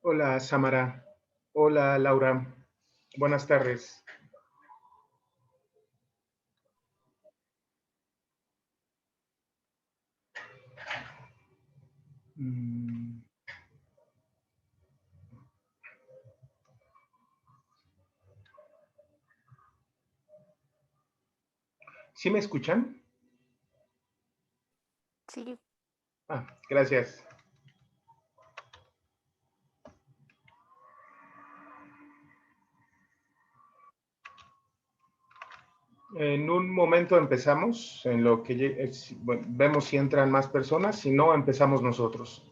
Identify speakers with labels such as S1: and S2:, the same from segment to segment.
S1: Hola, Samara. Hola, Laura. Buenas tardes. Mm, ¿Sí me escuchan?
S2: Sí,
S1: Gracias. En un momento empezamos, en lo que bueno, vemos si entran más personas, si no, empezamos nosotros.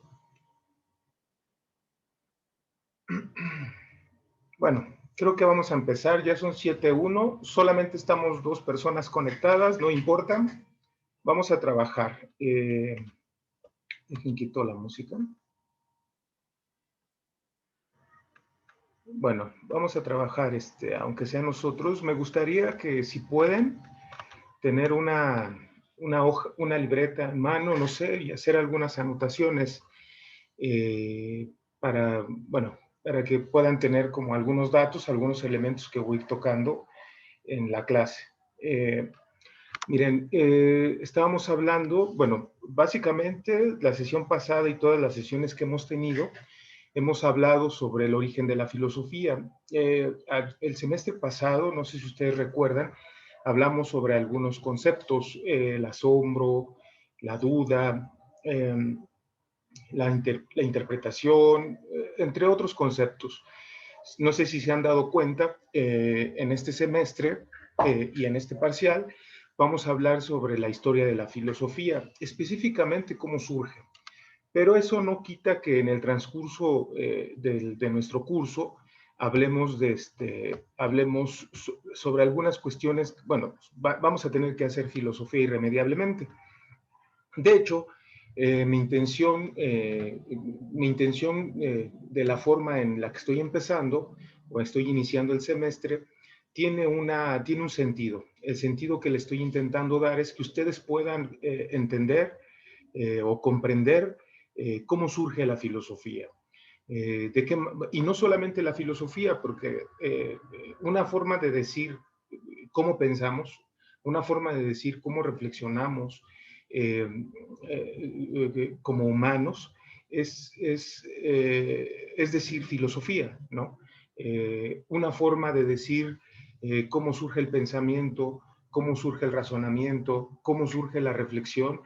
S1: Bueno, creo que vamos a empezar, ya son 7:01, solamente estamos dos personas conectadas, no importa, vamos a trabajar. Dejen quito la música. Bueno, vamos a trabajar, aunque sea nosotros. Me gustaría que si pueden tener una hoja, una libreta en mano, no sé, y hacer algunas anotaciones bueno, para que puedan tener como algunos datos, algunos elementos que voy tocando en la clase. Eh, Miren, estábamos hablando, bueno, básicamente la sesión pasada y todas las sesiones que hemos tenido, hemos hablado sobre el origen de la filosofía. El semestre pasado, no sé si ustedes recuerdan, hablamos sobre algunos conceptos, el asombro, la duda, eh, la interpretación, entre otros conceptos. No sé si se han dado cuenta, en este semestre y en este parcial, vamos a hablar sobre la historia de la filosofía, específicamente cómo surge. Pero eso no quita que en el transcurso de nuestro curso hablemos sobre algunas cuestiones. Bueno, vamos a tener que hacer filosofía irremediablemente. De hecho, mi intención de la forma en la que estoy empezando o estoy iniciando el semestre tiene un sentido. El sentido que le estoy intentando dar es que ustedes puedan entender o comprender cómo surge la filosofía. Y no solamente la filosofía, porque una forma de decir cómo pensamos, una forma de decir cómo reflexionamos eh, como humanos, es decir filosofía, ¿no? Una forma de decir cómo surge el pensamiento, cómo surge el razonamiento, cómo surge la reflexión,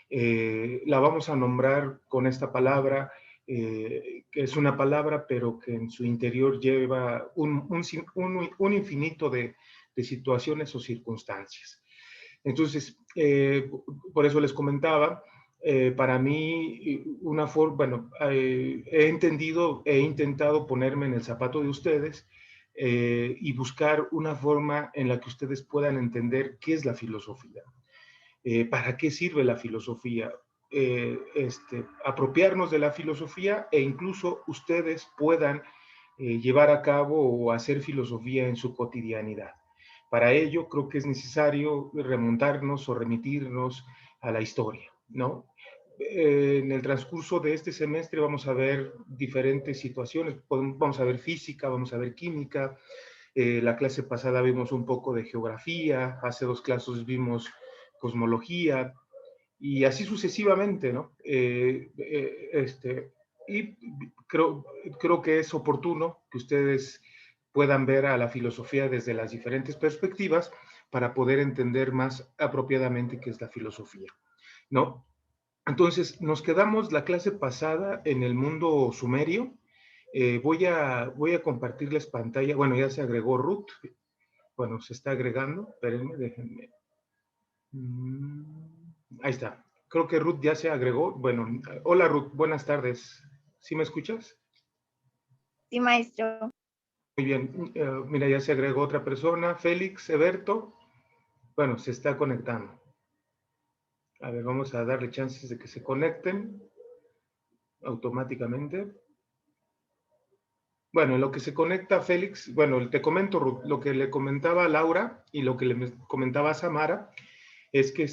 S1: la vamos a nombrar con esta palabra, que es una palabra, pero que en su interior lleva un infinito de situaciones o circunstancias. Entonces, por eso les comentaba, para mí, bueno, he intentado ponerme en el zapato de ustedes y buscar una forma en la que ustedes puedan entender qué es la filosofía. ¿Para qué sirve la filosofía? Apropiarnos de la filosofía e incluso ustedes puedan llevar a cabo o hacer filosofía en su cotidianidad. Para ello creo que es necesario remontarnos o remitirnos a la historia, ¿no? En el transcurso de este semestre vamos a ver diferentes situaciones, vamos a ver física, vamos a ver química, la clase pasada vimos un poco de geografía, hace dos clases vimos cosmología, y así sucesivamente, ¿no? Y creo que es oportuno que ustedes puedan ver a la filosofía desde las diferentes perspectivas para poder entender más apropiadamente qué es la filosofía, ¿no? Entonces, nos quedamos la clase pasada en el mundo sumerio. Voy a compartirles pantalla. Bueno, ya se agregó Ruth. Bueno, se está agregando. Espérenme, déjenme. Ahí está. Creo que Ruth ya se agregó. Bueno, hola Ruth, buenas tardes. ¿Sí me escuchas?
S2: sí, maestro.
S1: Muy bien. Mira, ya se agregó otra persona. Félix, Eberto. Bueno, se está conectando. A ver, vamos a darle chances de que se conecten automáticamente. Bueno, en lo que se conecta Félix, bueno, te comento, Ruth, lo que le comentaba a Laura y lo que le comentaba a Samara es que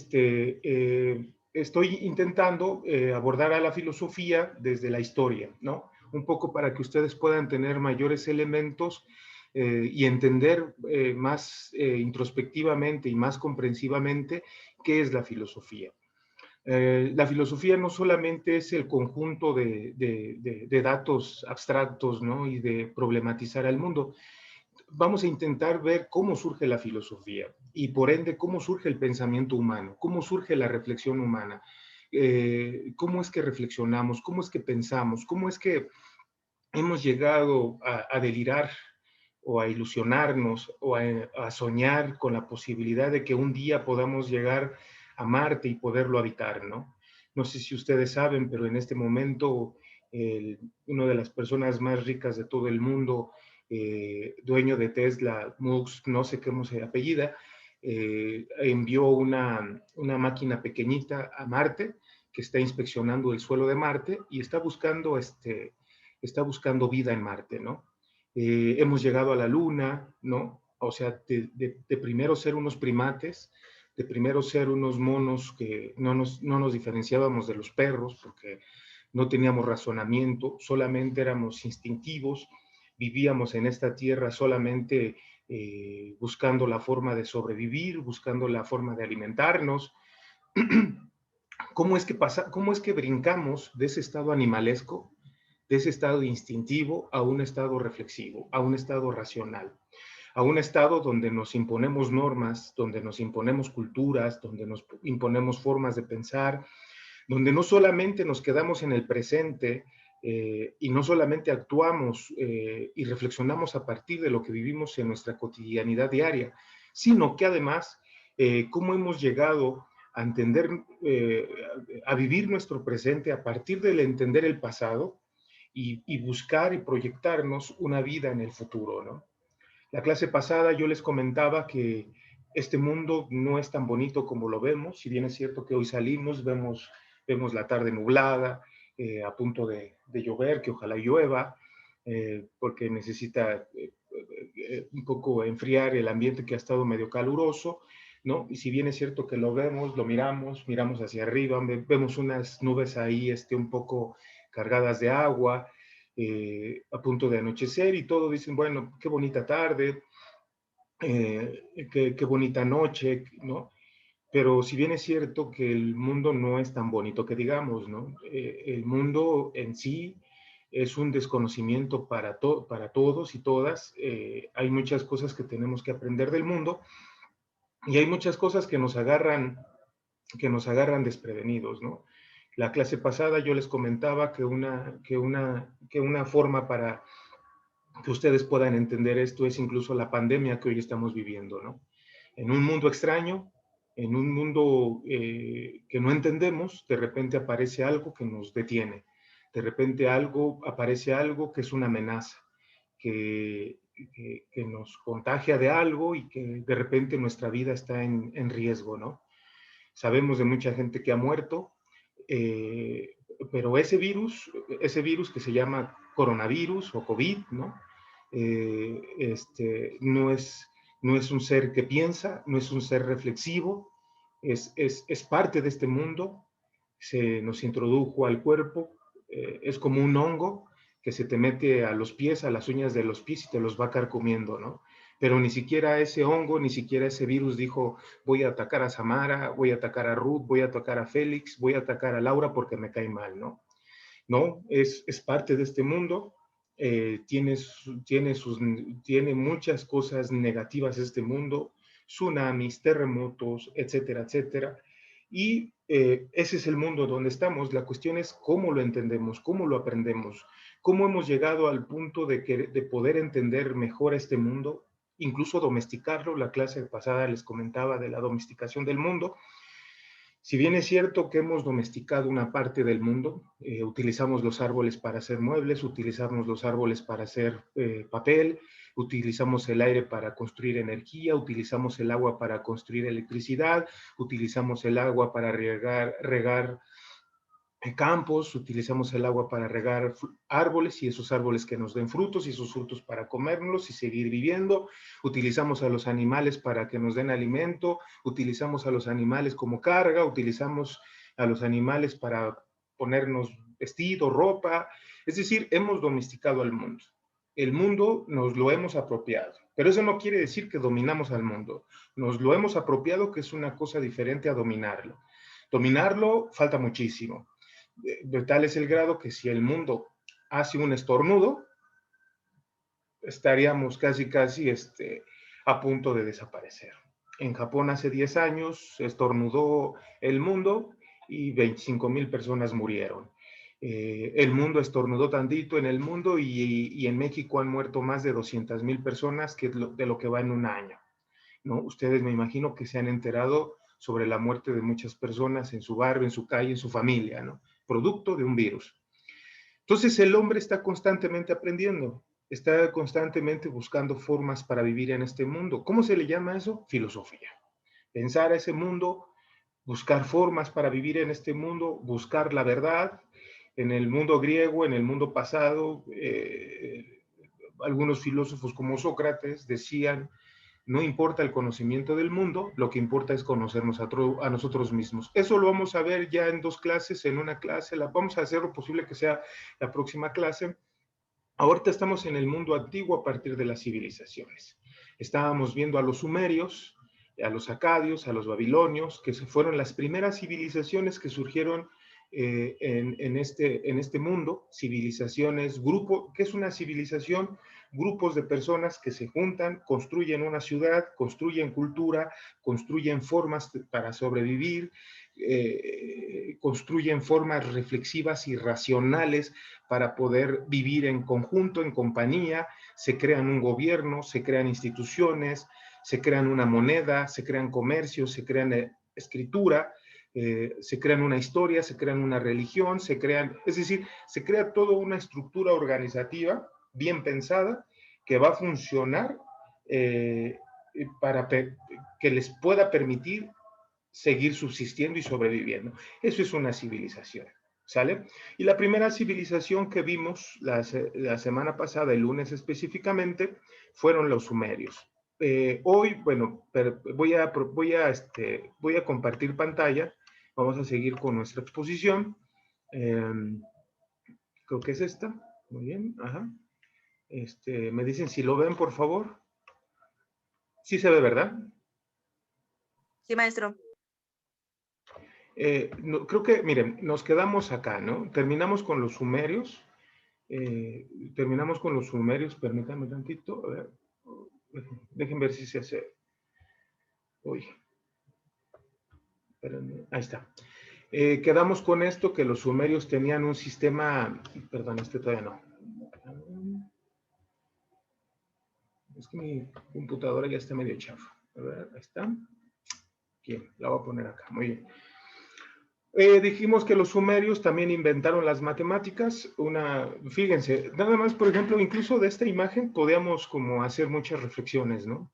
S1: estoy intentando abordar a la filosofía desde la historia, ¿no? un poco para que ustedes puedan tener mayores elementos y entender más introspectivamente y más comprensivamente qué es la filosofía. La filosofía no solamente es el conjunto de datos abstractos, ¿no? Y de problematizar al mundo. Vamos a intentar ver cómo surge la filosofía y por ende cómo surge el pensamiento humano, cómo surge la reflexión humana, cómo es que reflexionamos, cómo es que pensamos, cómo es que hemos llegado a delirar o a ilusionarnos o a soñar con la posibilidad de que un día podamos llegar a Marte y poderlo habitar, ¿no? No sé si ustedes saben, pero en este momento una de las personas más ricas de todo el mundo, dueño de Tesla, Musk, no sé cómo se apellida, envió una máquina pequeñita a Marte que está inspeccionando el suelo de Marte y está buscando vida en Marte, ¿no? Hemos llegado a la Luna, ¿no? O sea, de primero ser unos primates, de primero ser unos monos que no nos diferenciábamos de los perros porque no teníamos razonamiento, solamente éramos instintivos, vivíamos en esta tierra solamente buscando la forma de sobrevivir, buscando la forma de alimentarnos. ¿Cómo es que brincamos de ese estado animalesco, de ese estado instintivo, a un estado reflexivo, a un estado racional, a un estado donde nos imponemos normas, donde nos imponemos culturas, donde nos imponemos formas de pensar, donde no solamente nos quedamos en el presente y no solamente actuamos y reflexionamos a partir de lo que vivimos en nuestra cotidianidad diaria, sino que además cómo hemos llegado a entender, a vivir nuestro presente a partir del entender el pasado y buscar y proyectarnos una vida en el futuro, ¿no? La clase pasada yo les comentaba que este mundo no es tan bonito como lo vemos, si bien es cierto que hoy salimos, vemos la tarde nublada, a punto de llover, que ojalá llueva, porque necesita un poco enfriar el ambiente que ha estado medio caluroso, ¿no? Y si bien es cierto que lo vemos, lo miramos hacia arriba, vemos unas nubes ahí un poco cargadas de agua, a punto de anochecer y todos dicen, bueno, qué bonita tarde, qué bonita noche, ¿no? Pero si bien es cierto que el mundo no es tan bonito que digamos, ¿no? El mundo en sí es un desconocimiento para todos y todas. Hay muchas cosas que tenemos que aprender del mundo y hay muchas cosas que nos agarran desprevenidos, ¿no? La clase pasada yo les comentaba que una forma para que ustedes puedan entender esto es incluso la pandemia que hoy estamos viviendo, ¿no? En un mundo extraño, en un mundo que no entendemos, de repente aparece algo que nos detiene, de repente aparece algo que es una amenaza, que nos contagia de algo y que de repente nuestra vida está en riesgo, ¿no? Sabemos de mucha gente que ha muerto, eh, pero ese virus que se llama coronavirus o COVID, ¿no? No es un ser que piensa, no es un ser reflexivo, es parte de este mundo, se nos introdujo al cuerpo, es como un hongo que se te mete a los pies, a las uñas de los pies y te los va carcomiendo, ¿no? Pero ni siquiera ese hongo, ni siquiera ese virus dijo, voy a atacar a Samara, voy a atacar a Ruth, voy a atacar a Félix, voy a atacar a Laura porque me cae mal, ¿no? No, es parte de este mundo, tiene muchas cosas negativas este mundo, tsunamis, terremotos, etcétera, etcétera. Y ese es el mundo donde estamos. La cuestión es cómo lo entendemos, cómo lo aprendemos, cómo hemos llegado al punto de poder entender mejor este mundo, incluso domesticarlo. La clase pasada les comentaba de la domesticación del mundo. Si bien es cierto que hemos domesticado una parte del mundo, utilizamos los árboles para hacer muebles, utilizamos los árboles para hacer papel, utilizamos el aire para construir energía, utilizamos el agua para construir electricidad, utilizamos el agua para regar campos, utilizamos el agua para regar árboles y esos árboles que nos den frutos y esos frutos para comérnoslos y seguir viviendo, utilizamos a los animales para que nos den alimento, utilizamos a los animales como carga, utilizamos a los animales ponernos vestido, ropa, es decir, hemos domesticado al mundo. El mundo nos lo hemos apropiado, pero eso no quiere decir que dominamos al mundo. Nos lo hemos apropiado, que es una cosa diferente a dominarlo. Dominarlo falta muchísimo. De tal es el grado que si el mundo hace un estornudo, estaríamos casi a punto de desaparecer. En Japón hace 10 años estornudó el mundo y 25,000 personas murieron. El mundo estornudó tantito en el mundo y en México han muerto más de 200,000 personas, que es de lo que va en un año, ¿no? Ustedes me imagino que se han enterado sobre la muerte de muchas personas en su barrio, en su calle, en su familia, ¿no? Producto de un virus. Entonces el hombre está constantemente aprendiendo, está constantemente buscando formas para vivir en este mundo. ¿Cómo se le llama eso? Filosofía. Pensar a ese mundo, buscar formas para vivir en este mundo, buscar la verdad. En el mundo griego, en el mundo pasado, algunos filósofos como Sócrates decían: no importa el conocimiento del mundo, lo que importa es conocernos a nosotros mismos. Eso lo vamos a ver ya en 2 clases, en una clase, vamos a hacer lo posible que sea la próxima clase. Ahorita estamos en el mundo antiguo a partir de las civilizaciones. Estábamos viendo a los sumerios, a los acadios, a los babilonios, que fueron las primeras civilizaciones que surgieron en este mundo. Civilizaciones, grupo, ¿qué es una civilización? Grupos de personas que se juntan, construyen una ciudad, construyen cultura, construyen formas para sobrevivir, construyen formas reflexivas y racionales para poder vivir en conjunto, en compañía. Se crean un gobierno, se crean instituciones, se crean una moneda, se crean comercios, se crean escritura, se crean una historia, se crean una religión, es decir, se crea toda una estructura organizativa bien pensada que va a funcionar para que les pueda permitir seguir subsistiendo y sobreviviendo. Eso es una civilización, ¿sale? Y la primera civilización que vimos la semana pasada, el lunes específicamente, fueron los sumerios. Hoy, bueno, voy a compartir pantalla. Vamos a seguir con nuestra exposición. Creo que es esta. Muy bien, ajá. Me dicen si lo ven, por favor. Sí se ve, ¿verdad?
S3: Sí, maestro.
S1: No, creo que, miren, nos quedamos acá, ¿no? Terminamos con los sumerios. Permítanme tantito. A ver, dejen ver si se hace. Uy. Espérenme. Ahí está. Quedamos con esto, que los sumerios tenían un sistema. Perdón, todavía no. Es que mi computadora ya está medio chafa. A ver, ahí está. Bien, la voy a poner acá. Muy bien. Dijimos que los sumerios también inventaron las matemáticas. Fíjense, nada más, por ejemplo, incluso de esta imagen podíamos como hacer muchas reflexiones, ¿no?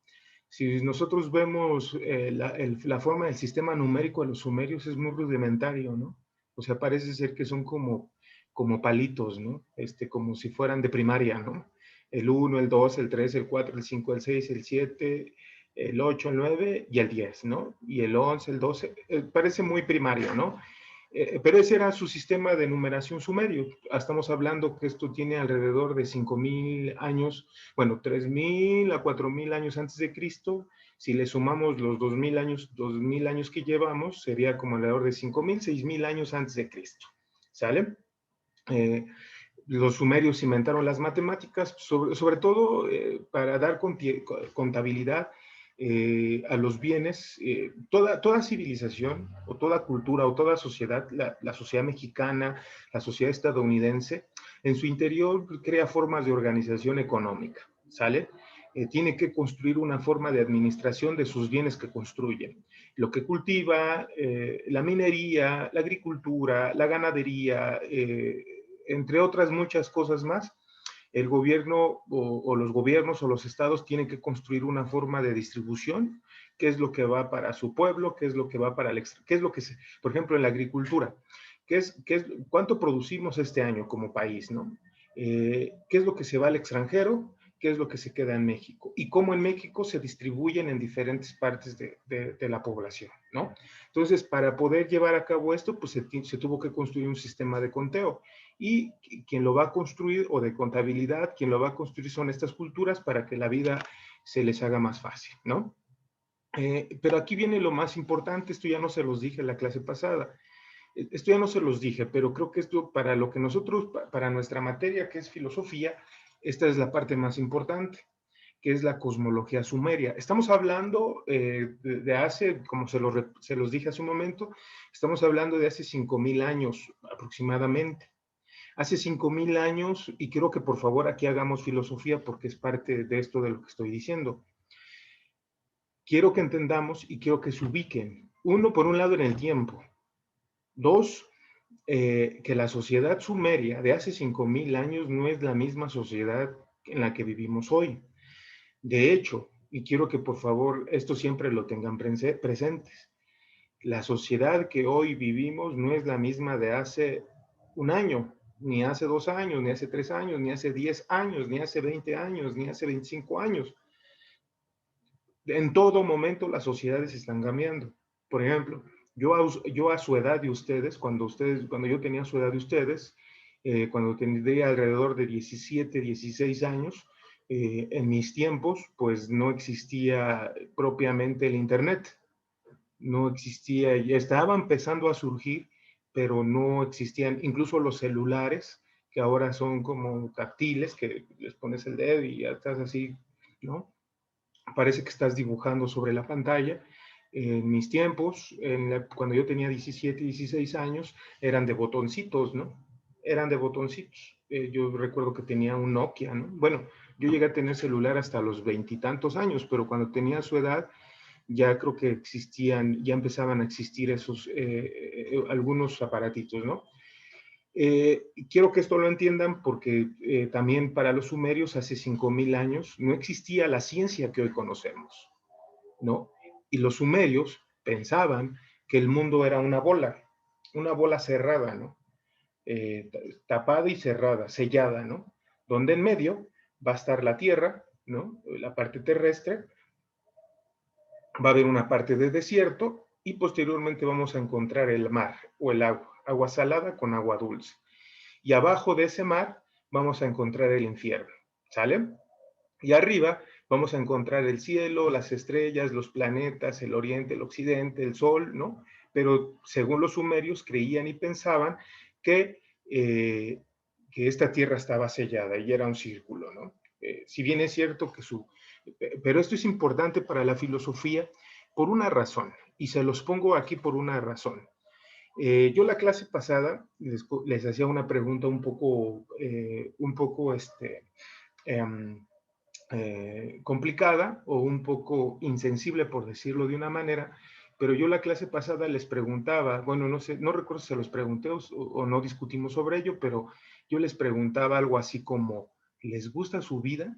S1: Si nosotros vemos la forma del sistema numérico de los sumerios, es muy rudimentario, ¿no? O sea, parece ser que son como palitos, ¿no? Como si fueran de primaria, ¿no? El 1, el 2, el 3, el 4, el 5, el 6, el 7, el 8, el 9 y el 10, ¿no? Y el 11, el 12, parece muy primario, ¿no? Pero ese era su sistema de numeración sumerio. Estamos hablando que esto tiene alrededor de 5,000 años, bueno, 3,000 a 4,000 años antes de Cristo. Si le sumamos los 2,000 años que llevamos, sería como alrededor de 5,000, 6,000 años antes de Cristo. ¿Sale? Los sumerios inventaron las matemáticas, sobre todo para dar contabilidad a los bienes. Toda civilización o toda cultura o toda sociedad, la sociedad mexicana, la sociedad estadounidense, en su interior crea formas de organización económica, ¿sale? Tiene que construir una forma de administración de sus bienes que construyen. Lo que cultiva, la minería, la agricultura, la ganadería, entre otras muchas cosas más. El gobierno o los gobiernos o los estados tienen que construir una forma de distribución, qué es lo que va para su pueblo, qué es lo que va para el extranjero, qué es lo que por ejemplo, en la agricultura, cuánto producimos este año como país, ¿no? ¿Qué es lo que se va al extranjero? qué es lo que se queda en México y cómo en México se distribuyen en diferentes partes de la población, ¿no? Entonces, para poder llevar a cabo esto, pues se tuvo que construir un sistema de conteo y quien lo va a construir, o de contabilidad, quien lo va a construir son estas culturas para que la vida se les haga más fácil, ¿no? Pero aquí viene lo más importante, esto ya no se los dije en la clase pasada. Esto ya no se los dije, pero creo que esto para lo que nosotros, para nuestra materia que es filosofía, esta es la parte más importante, que es la cosmología sumeria. Estamos hablando de hace, como se los dije hace un momento, estamos hablando de hace 5,000 años aproximadamente. Hace 5,000 años, y quiero que por favor aquí hagamos filosofía porque es parte de esto de lo que estoy diciendo. Quiero que entendamos y quiero que se ubiquen. Uno, por un lado, en el tiempo. Dos, que la sociedad sumeria de hace 5,000 años no es la misma sociedad en la que vivimos hoy. De hecho, y quiero que por favor esto siempre lo tengan presentes, la sociedad que hoy vivimos no es la misma de hace un año, ni hace 2 años, ni hace 3 años, ni hace 10 años, ni hace 20 años, ni hace 25 años. En todo momento las sociedades están cambiando. Por ejemplo, yo a su edad de ustedes, cuando yo tenía su edad de ustedes, cuando tendría alrededor de 17, 16 años, en mis tiempos, pues no existía propiamente el Internet. No existía, ya estaba empezando a surgir, pero no existían, incluso los celulares, que ahora son como táctiles, que les pones el dedo y ya estás así, ¿no? Parece que estás dibujando sobre la pantalla. En mis tiempos, cuando yo tenía 17, 16 años, eran de botoncitos, ¿no? Eran de botoncitos. Yo recuerdo que tenía un Nokia, ¿no? Bueno, yo llegué a tener celular hasta los 20 y tantos años, pero cuando tenía su edad, ya creo que existían, ya empezaban a existir esos, algunos aparatitos, ¿no? Quiero que esto lo entiendan porque también para los sumerios hace 5,000 años no existía la ciencia que hoy conocemos, ¿no? Y los sumerios pensaban que el mundo era una bola cerrada, ¿no? Tapada y cerrada, sellada, ¿no? Donde en medio va a estar la tierra, ¿no? La parte terrestre, va a haber una parte de desierto y posteriormente vamos a encontrar el mar o el agua salada con agua dulce. Y abajo de ese mar vamos a encontrar el infierno, ¿sale? Y arriba vamos a encontrar el cielo, las estrellas, los planetas, el oriente, el occidente, el sol, ¿no? Pero según los sumerios creían y pensaban que, eh, que esta tierra estaba sellada y era un círculo, ¿no? Si bien es cierto que pero esto es importante para la filosofía por una razón, y se los pongo aquí por una razón. Yo la clase pasada les hacía una pregunta un poco complicada o un poco insensible, por decirlo de una manera, pero yo la clase pasada les preguntaba, bueno, no sé, no recuerdo si se los pregunté o no discutimos sobre ello, pero yo les preguntaba algo así como, ¿les gusta su vida?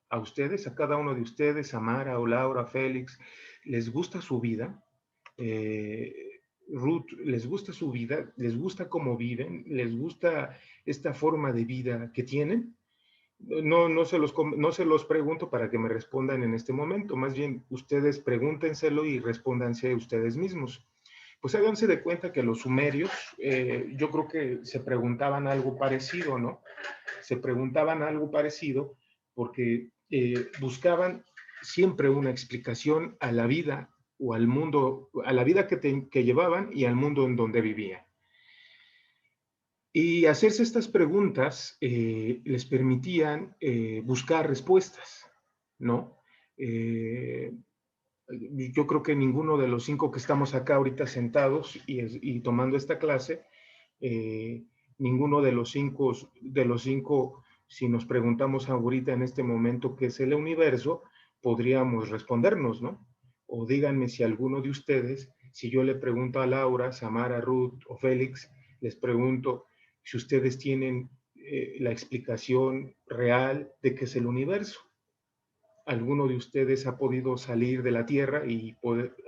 S1: A ustedes, a cada uno de ustedes, a Mara o Laura, Félix, ¿les gusta su vida? Ruth, ¿les gusta su vida? ¿Les gusta cómo viven? ¿Les gusta esta forma de vida que tienen? No se los pregunto para que me respondan en este momento, más bien ustedes pregúntenselo y respóndanse ustedes mismos. Pues háganse de cuenta que los sumerios, yo creo que se preguntaban algo parecido, ¿no? Se preguntaban algo parecido porque buscaban siempre una explicación a la vida o al mundo, a la vida que llevaban y al mundo en donde vivían. Y hacerse estas preguntas les permitían buscar respuestas, ¿no? Yo creo que ninguno de los 5 que estamos acá ahorita sentados y tomando esta clase, ninguno de los cinco, si nos preguntamos ahorita en este momento qué es el universo, podríamos respondernos, ¿no? O díganme si alguno de ustedes, si yo le pregunto a Laura, Samara, Ruth o Félix, les pregunto si ustedes tienen la explicación real de qué es el universo. ¿Alguno de ustedes ha podido salir de la Tierra y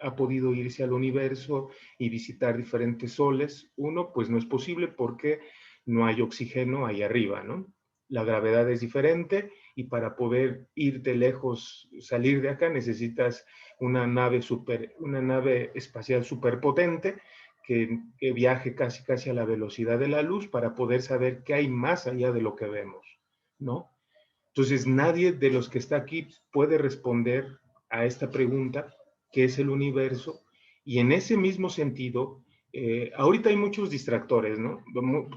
S1: ha podido irse al universo y visitar diferentes soles? Uno, pues no es posible porque no hay oxígeno ahí arriba, ¿no? La gravedad es diferente y para poder irte lejos, salir de acá, necesitas una nave espacial superpotente que viaje casi a la velocidad de la luz para poder saber qué hay más allá de lo que vemos, ¿no? Entonces, nadie de los que está aquí puede responder a esta pregunta, ¿qué es el universo? Y en ese mismo sentido, ahorita hay muchos distractores, ¿no?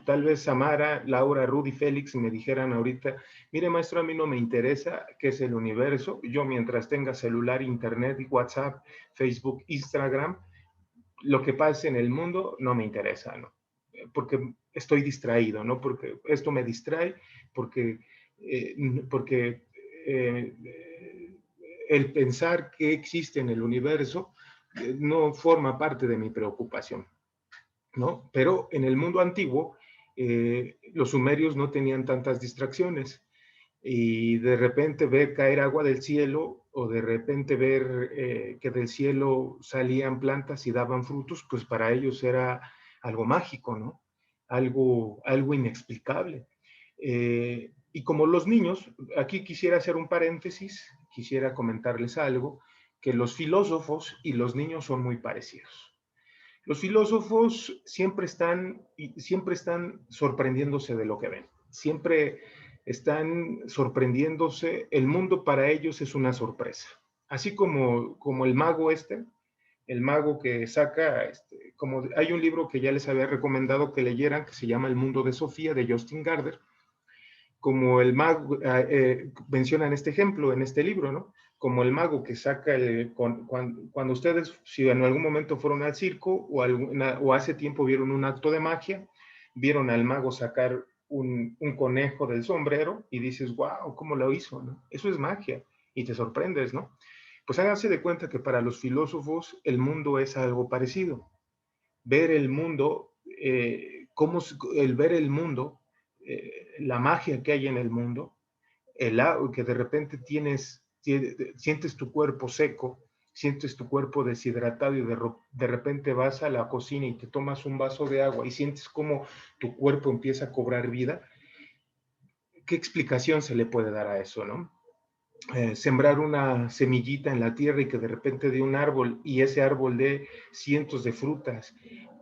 S1: Tal vez Samara, Laura, Rudy, Félix me dijeran ahorita, mire maestro, a mí no me interesa qué es el universo, yo mientras tenga celular, internet, WhatsApp, Facebook, Instagram, lo que pase en el mundo no me interesa, ¿no? Porque estoy distraído, ¿no? Porque esto me distrae, porque, eh, porque eh, el pensar que existe en el universo no forma parte de mi preocupación, ¿no? Pero en el mundo antiguo, los sumerios no tenían tantas distracciones y de repente ver caer agua del cielo o de repente ver que del cielo salían plantas y daban frutos, pues para ellos era algo mágico, ¿no? Algo inexplicable. Y como los niños, aquí quisiera hacer un paréntesis, quisiera comentarles algo, que los filósofos y los niños son muy parecidos. Los filósofos siempre están sorprendiéndose de lo que ven. Siempre están sorprendiéndose. El mundo para ellos es una sorpresa. Así como el mago el mago que saca, como hay un libro que ya les había recomendado que leyeran, que se llama El mundo de Sofía, de Justin Gardner, como el mago, mencionan este ejemplo en este libro, ¿no? Como el mago que saca, cuando ustedes, si en algún momento fueron al circo o hace tiempo vieron un acto de magia, vieron al mago sacar un conejo del sombrero y dices, wow, ¿cómo lo hizo? ¿No? Eso es magia y te sorprendes, ¿no? Pues háganse de cuenta que para los filósofos el mundo es algo parecido. Ver el mundo, el ver el mundo, la magia que hay en el mundo, que de repente sientes tu cuerpo seco, sientes tu cuerpo deshidratado y de repente vas a la cocina y te tomas un vaso de agua y sientes como tu cuerpo empieza a cobrar vida. ¿Qué explicación se le puede dar a eso, no? Sembrar una semillita en la tierra y que de repente dé un árbol y ese árbol dé cientos de frutas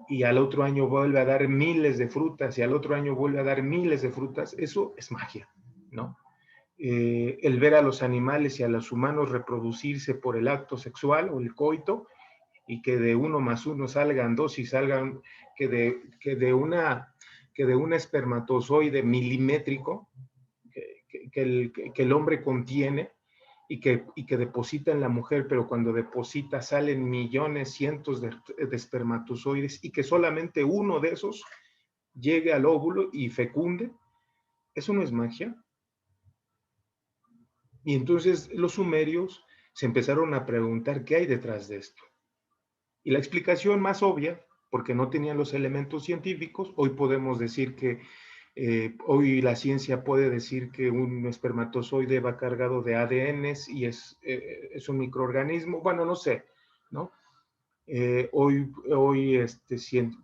S1: y al otro año vuelve a dar miles de frutas y al otro año vuelve a dar miles de frutas, eso es magia, ¿no? El ver a los animales y a los humanos reproducirse por el acto sexual o el coito y que de 1 más 1 salgan 2 y salgan que de una espermatozoide milimétrico que el hombre contiene y que deposita en la mujer, pero cuando deposita salen millones, cientos de espermatozoides y que solamente uno de esos llegue al óvulo y fecunde, ¿eso no es magia? Y entonces los sumerios se empezaron a preguntar qué hay detrás de esto. Y la explicación más obvia, porque no tenían los elementos científicos, hoy podemos decir que hoy la ciencia puede decir que un espermatozoide va cargado de ADNs y es un microorganismo, bueno, no sé, ¿no? Hoy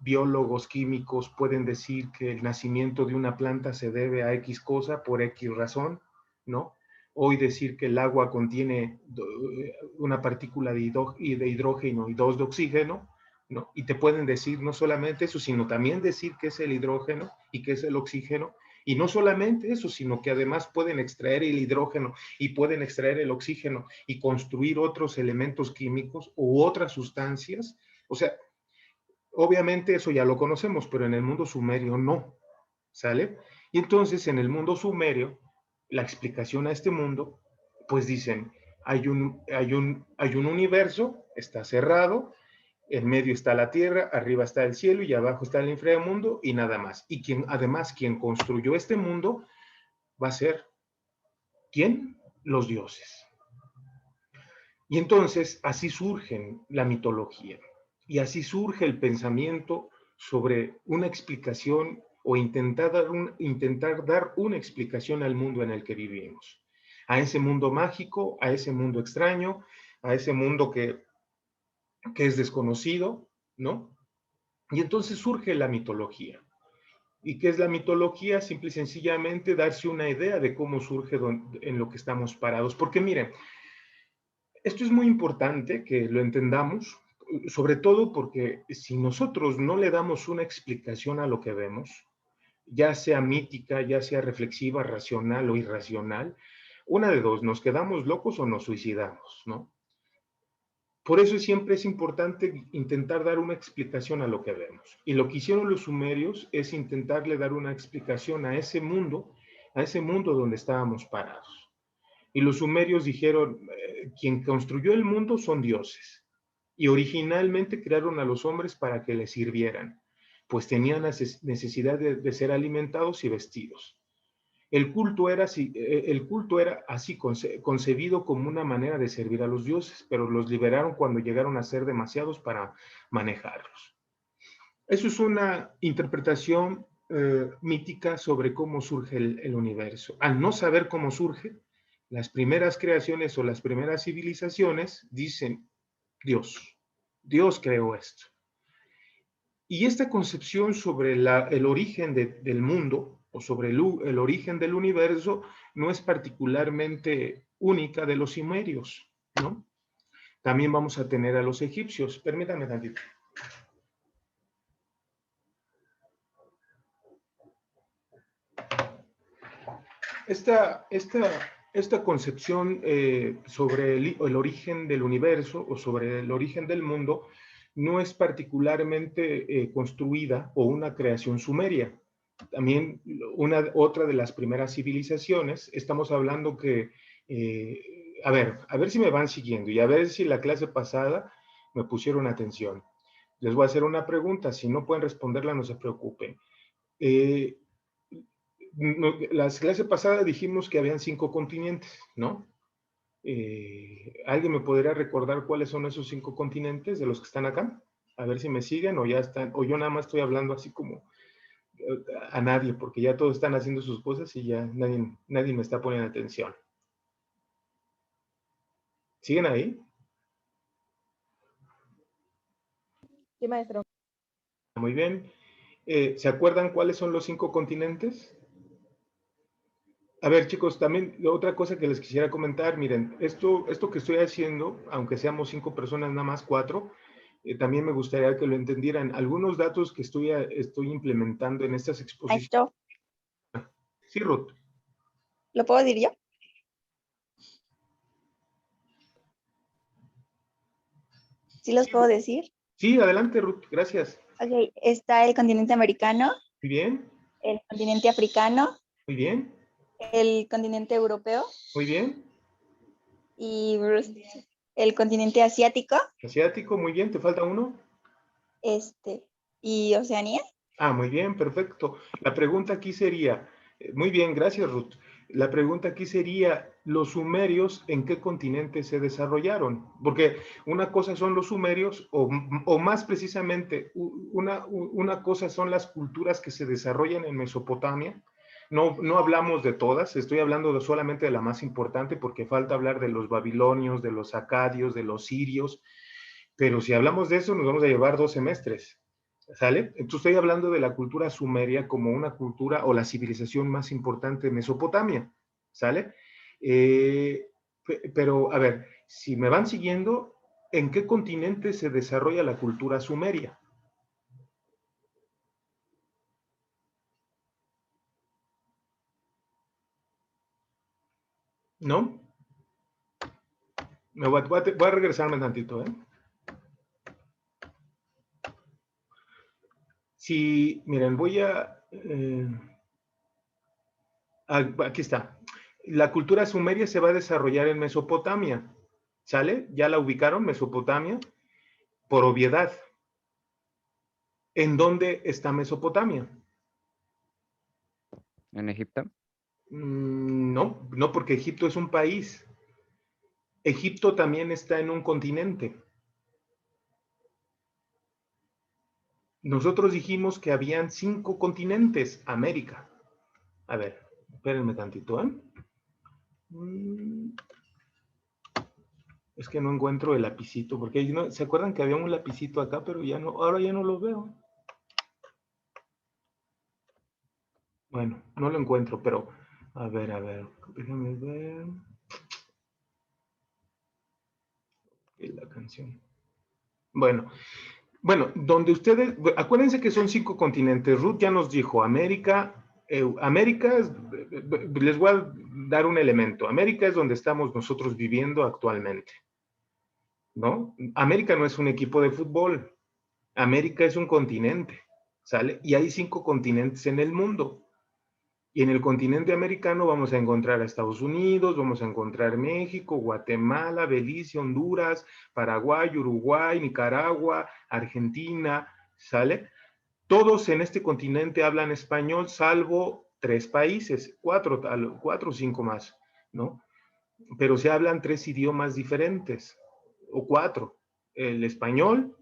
S1: biólogos químicos pueden decir que el nacimiento de una planta se debe a X cosa por X razón, ¿no? Hoy decir que el agua contiene una partícula de hidrógeno y 2 de oxígeno, ¿no? Y te pueden decir no solamente eso, sino también decir que es el hidrógeno y que es el oxígeno. Y no solamente eso, sino que además pueden extraer el hidrógeno y pueden extraer el oxígeno y construir otros elementos químicos u otras sustancias. O sea, obviamente eso ya lo conocemos, pero en el mundo sumerio no, ¿sale? Y entonces en el mundo sumerio, la explicación a este mundo, pues dicen, hay un universo, está cerrado, en medio está la tierra, arriba está el cielo y abajo está el inframundo y nada más. Y además quien construyó este mundo va a ser, ¿quién? Los dioses. Y entonces así surge la mitología y así surge el pensamiento sobre una explicación o intentar dar una explicación al mundo en el que vivimos, a ese mundo mágico, a ese mundo extraño, a ese mundo que es desconocido, ¿no? Y entonces surge la mitología. ¿Y qué es la mitología? Simple y sencillamente darse una idea de cómo surge en lo que estamos parados. Porque miren, esto es muy importante que lo entendamos, sobre todo porque si nosotros no le damos una explicación a lo que vemos, ya sea mítica, ya sea reflexiva, racional o irracional, una de dos, nos quedamos locos o nos suicidamos, ¿no? Por eso siempre es importante intentar dar una explicación a lo que vemos. Y lo que hicieron los sumerios es intentarle dar una explicación a ese mundo donde estábamos parados. Y los sumerios dijeron, quien construyó el mundo son dioses. Y originalmente crearon a los hombres para que les sirvieran, pues tenían necesidad de ser alimentados y vestidos. El culto era así concebido como una manera de servir a los dioses, pero los liberaron cuando llegaron a ser demasiados para manejarlos. Eso es una interpretación mítica sobre cómo surge el universo. Al no saber cómo surge, las primeras creaciones o las primeras civilizaciones dicen, Dios creó esto. Y esta concepción sobre el origen del mundo o sobre el origen del universo no es particularmente única de los sumerios, ¿no? También vamos a tener a los egipcios. Permítanme tantito. Esta concepción sobre el origen del universo o sobre el origen del mundo no es particularmente construida o una creación sumeria. También otra de las primeras civilizaciones, estamos hablando que, a ver si me van siguiendo y a ver si la clase pasada me pusieron atención. Les voy a hacer una pregunta, si no pueden responderla no se preocupen. La clase pasada dijimos que habían 5 continentes, ¿no? ¿Alguien me podría recordar cuáles son esos 5 continentes de los que están acá? A ver si me siguen o ya están, o yo nada más estoy hablando así como a nadie, porque ya todos están haciendo sus cosas y ya nadie me está poniendo atención. ¿Siguen ahí?
S3: Sí, maestro.
S1: Muy bien. ¿Se acuerdan cuáles son los 5 continentes? A ver, chicos, también otra cosa que les quisiera comentar, miren, esto que estoy haciendo, aunque seamos 5 personas, nada más 4, también me gustaría que lo entendieran. Algunos datos que estoy implementando en estas exposiciones.
S2: Maestro,
S1: Sí, Ruth.
S2: ¿lo puedo decir yo? ¿Sí los puedo decir?
S1: Sí, adelante, Ruth, gracias.
S2: Ok, está el continente americano,
S1: Muy bien,
S2: el continente africano,
S1: muy bien,
S2: el continente europeo
S1: muy bien.
S2: y el continente asiático,
S1: Asiático, muy bien, ¿te falta uno?
S2: y Oceanía.
S1: Ah, muy bien, perfecto. La pregunta aquí sería, muy bien, gracias Ruth. La pregunta aquí sería, ¿los sumerios en qué continente se desarrollaron? Porque una cosa son los sumerios, o más precisamente, una cosa son las culturas que se desarrollan en Mesopotamia. No hablamos de todas, estoy hablando solamente de la más importante porque falta hablar de los babilonios, de los acadios, de los sirios, pero si hablamos de eso nos vamos a llevar 2 semestres. ¿Sale? Entonces estoy hablando de la cultura sumeria como una cultura o la civilización más importante de Mesopotamia. ¿Sale? Pero, a ver, si me van siguiendo, ¿en qué continente se desarrolla la cultura sumeria? ¿No? Voy a regresarme tantito, ¿eh? Si, miren, aquí está. La cultura sumeria se va a desarrollar en Mesopotamia. ¿Sale? ¿Ya la ubicaron, Mesopotamia? Por obviedad. ¿En dónde está Mesopotamia?
S4: ¿En Egipto?
S1: No, porque Egipto es un país. Egipto también está en un continente. Nosotros dijimos que habían 5 continentes, América. A ver, espérenme tantito, ¿eh? Es que no encuentro el lapicito, porque ¿se acuerdan que había un lapicito acá, pero ya no, ahora ya no lo veo? Bueno, no lo encuentro, pero a ver, déjame ver. La canción. Bueno, donde ustedes, acuérdense que son 5 continentes. Ruth ya nos dijo, América, les voy a dar un elemento. América es donde estamos nosotros viviendo actualmente, ¿no? América no es un equipo de fútbol. América es un continente, ¿sale? Y hay 5 continentes en el mundo. Y en el continente americano vamos a encontrar a Estados Unidos, vamos a encontrar México, Guatemala, Belice, Honduras, Paraguay, Uruguay, Nicaragua, Argentina, ¿sale? Todos en este continente hablan español, salvo 3 países, 4 o 5 más, ¿no? Pero se hablan 3 idiomas diferentes, o 4. El español,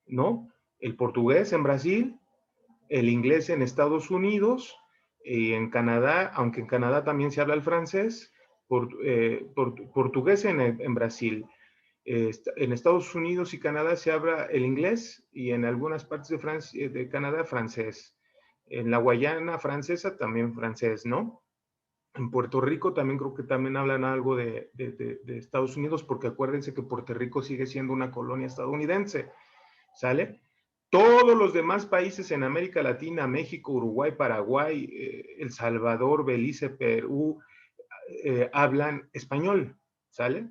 S1: ¿no? El portugués en Brasil, el inglés en Estados Unidos y en Canadá, aunque en Canadá también se habla el francés, portugués en Brasil. En Estados Unidos y Canadá se habla el inglés y en algunas partes de, de Canadá francés. En la Guayana francesa también francés, ¿no? En Puerto Rico también creo que también hablan algo de Estados Unidos, porque acuérdense que Puerto Rico sigue siendo una colonia estadounidense, ¿sale? Todos los demás países en América Latina, México, Uruguay, Paraguay, El Salvador, Belice, Perú, hablan español, ¿sale?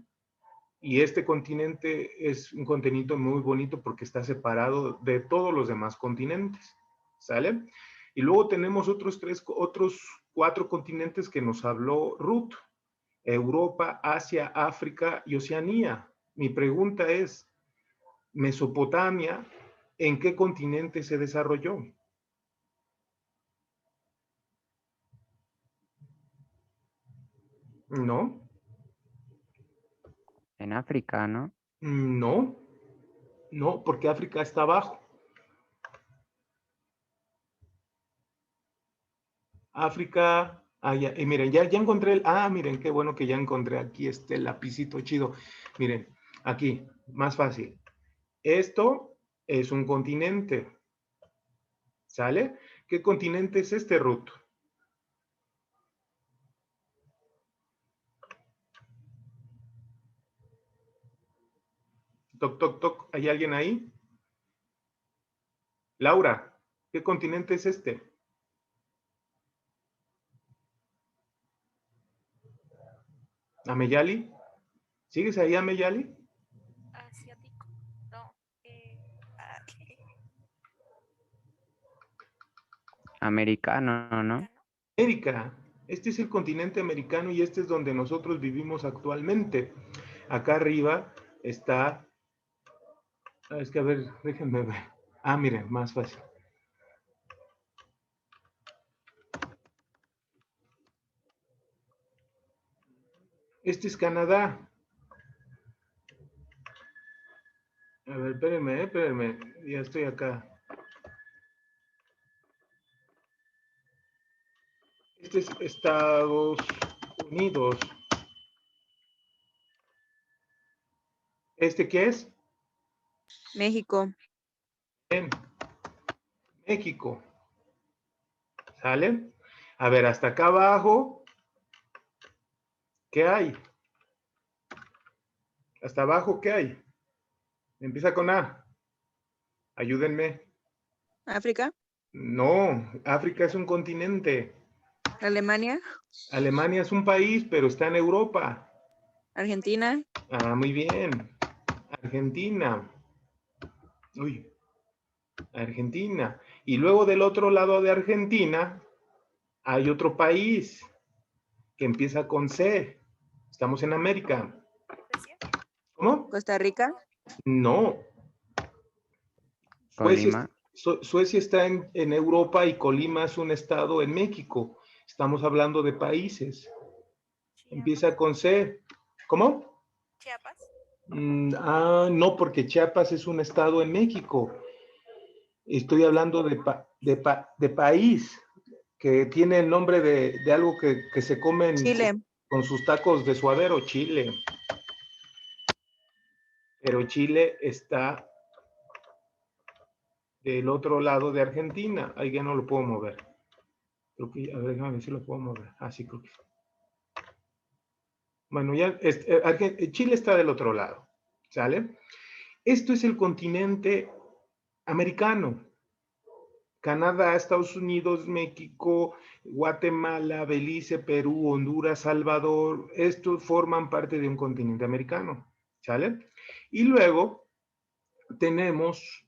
S1: Y este continente es un continente muy bonito porque está separado de todos los demás continentes, ¿sale? Y luego tenemos otros 4 continentes que nos habló Ruth: Europa, Asia, África y Oceanía. Mi pregunta es, Mesopotamia, ¿en qué continente se desarrolló? ¿No?
S4: En África, ¿no?
S1: No, no, porque África está abajo. África, miren, ya encontré miren, qué bueno que ya encontré aquí este lapicito chido. Miren, aquí, más fácil. Esto es un continente, ¿sale? ¿Qué continente es este, Ruth? Toc, toc, toc, ¿hay alguien ahí? Laura, ¿qué continente es este? ¿Ameyali? ¿Sigues ahí, Ameyali?
S5: Asiático. No.
S4: Americano, ¿no?
S1: América. Este es el continente americano y este es donde nosotros vivimos actualmente. Acá arriba está... Es que a ver, déjenme ver. Miren, más fácil. Este es Canadá. A ver, espérenme. Ya estoy acá. Este es Estados Unidos. ¿Este qué es?
S3: México.
S1: Bien. México. ¿Sale? A ver, hasta acá abajo, ¿qué hay? Hasta abajo, ¿qué hay? Empieza con A. Ayúdenme.
S3: África.
S1: No, África es un continente.
S3: Alemania.
S1: Alemania es un país, pero está en Europa.
S3: Argentina.
S1: Muy bien. Argentina. Uy, Argentina. Y luego del otro lado de Argentina hay otro país que empieza con C. Estamos en América. ¿Cómo?
S3: Costa Rica.
S1: No.
S4: Colima.
S1: Suecia está en Europa y Colima es un estado en México. Estamos hablando de países. Empieza con C. ¿Cómo?
S5: Chiapas.
S1: No, porque Chiapas es un estado en México. Estoy hablando de país que tiene el nombre de algo que se comen
S3: Chile.
S1: con sus tacos de suadero, Chile. Pero Chile está del otro lado de Argentina. Ahí ya no lo puedo mover. Creo que, a ver, déjame ver si lo puedo mover. Ah, sí, creo que. Bueno, ya, Chile está del otro lado, ¿sale? Esto es el continente americano. Canadá, Estados Unidos, México, Guatemala, Belice, Perú, Honduras, Salvador, estos forman parte de un continente americano, ¿sale? Y luego tenemos,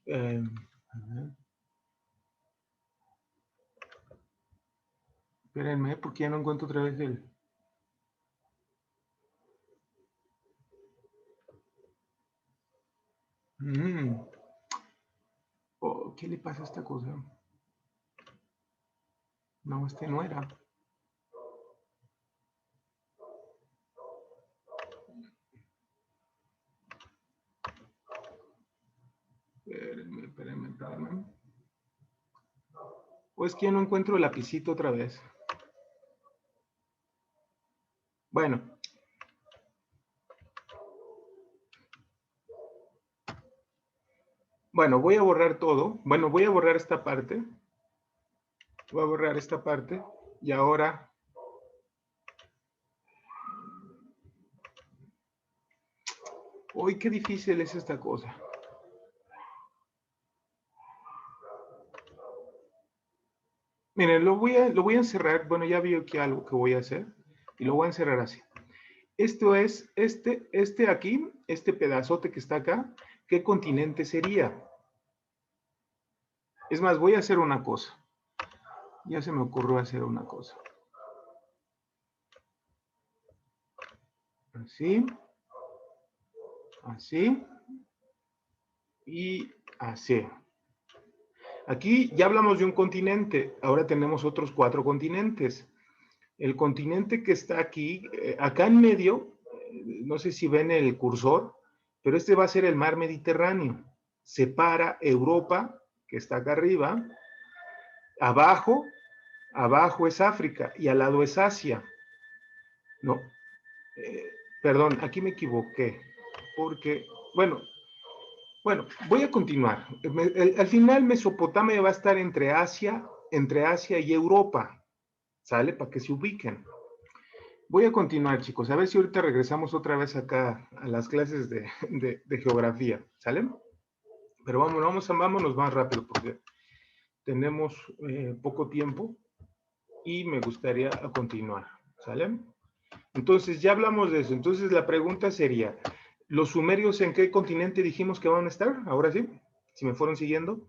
S1: espérenme, porque ya no encuentro otra vez el... Oh, ¿qué le pasa a esta cosa? No, este no era. Espérenme. O es que ya no encuentro el lapicito otra vez. Bueno. Bueno, voy a borrar todo. Bueno, voy a borrar esta parte. Voy a borrar esta parte. Y ahora... Uy, qué difícil es esta cosa. Miren, lo voy a encerrar. Bueno, ya vi aquí algo que voy a hacer. Y lo voy a encerrar así. Esto es, aquí, este pedazote que está acá, ¿qué continente sería? Es más, voy a hacer una cosa. Ya se me ocurrió hacer una cosa. Así. Así. Y así. Aquí ya hablamos de un continente. Ahora tenemos otros 4 continentes. El continente que está aquí, acá en medio, no sé si ven el cursor, pero este va a ser el mar Mediterráneo. Separa Europa, que está acá arriba, abajo es África y al lado es Asia. No, perdón, aquí me equivoqué, porque, bueno, voy a continuar. Al final Mesopotamia va a estar entre Asia y Europa, ¿sale? Para que se ubiquen. Voy a continuar, chicos. A ver si ahorita regresamos otra vez acá a las clases de geografía, ¿sale? Pero vámonos más rápido porque tenemos poco tiempo y me gustaría continuar, ¿sale? Entonces, ya hablamos de eso. Entonces, la pregunta sería, ¿los sumerios en qué continente dijimos que van a estar? Ahora sí, si me fueron siguiendo.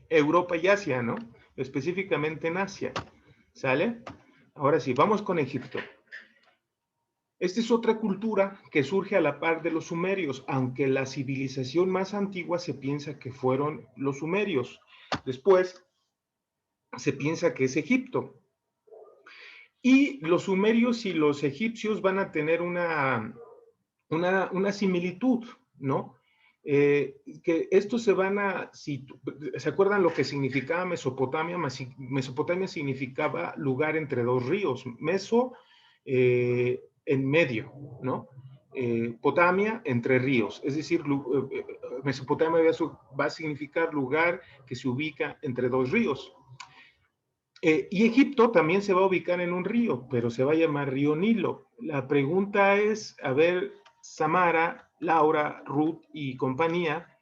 S1: Europa y Asia, ¿no? Específicamente en Asia, ¿sale? Ahora sí, vamos con Egipto. Esta es otra cultura que surge a la par de los sumerios, aunque la civilización más antigua se piensa que fueron los sumerios. Después se piensa que es Egipto. Y los sumerios y los egipcios van a tener una similitud, ¿no? Que estos se van a, si ¿se acuerdan lo que significaba Mesopotamia? Mesopotamia significaba lugar entre 2 ríos, Meso en medio, ¿no? Potamia entre ríos, es decir, Mesopotamia va a significar lugar que se ubica entre 2 ríos. Y Egipto también se va a ubicar en un río, pero se va a llamar río Nilo. La pregunta es, a ver, Samara, Laura, Ruth y compañía,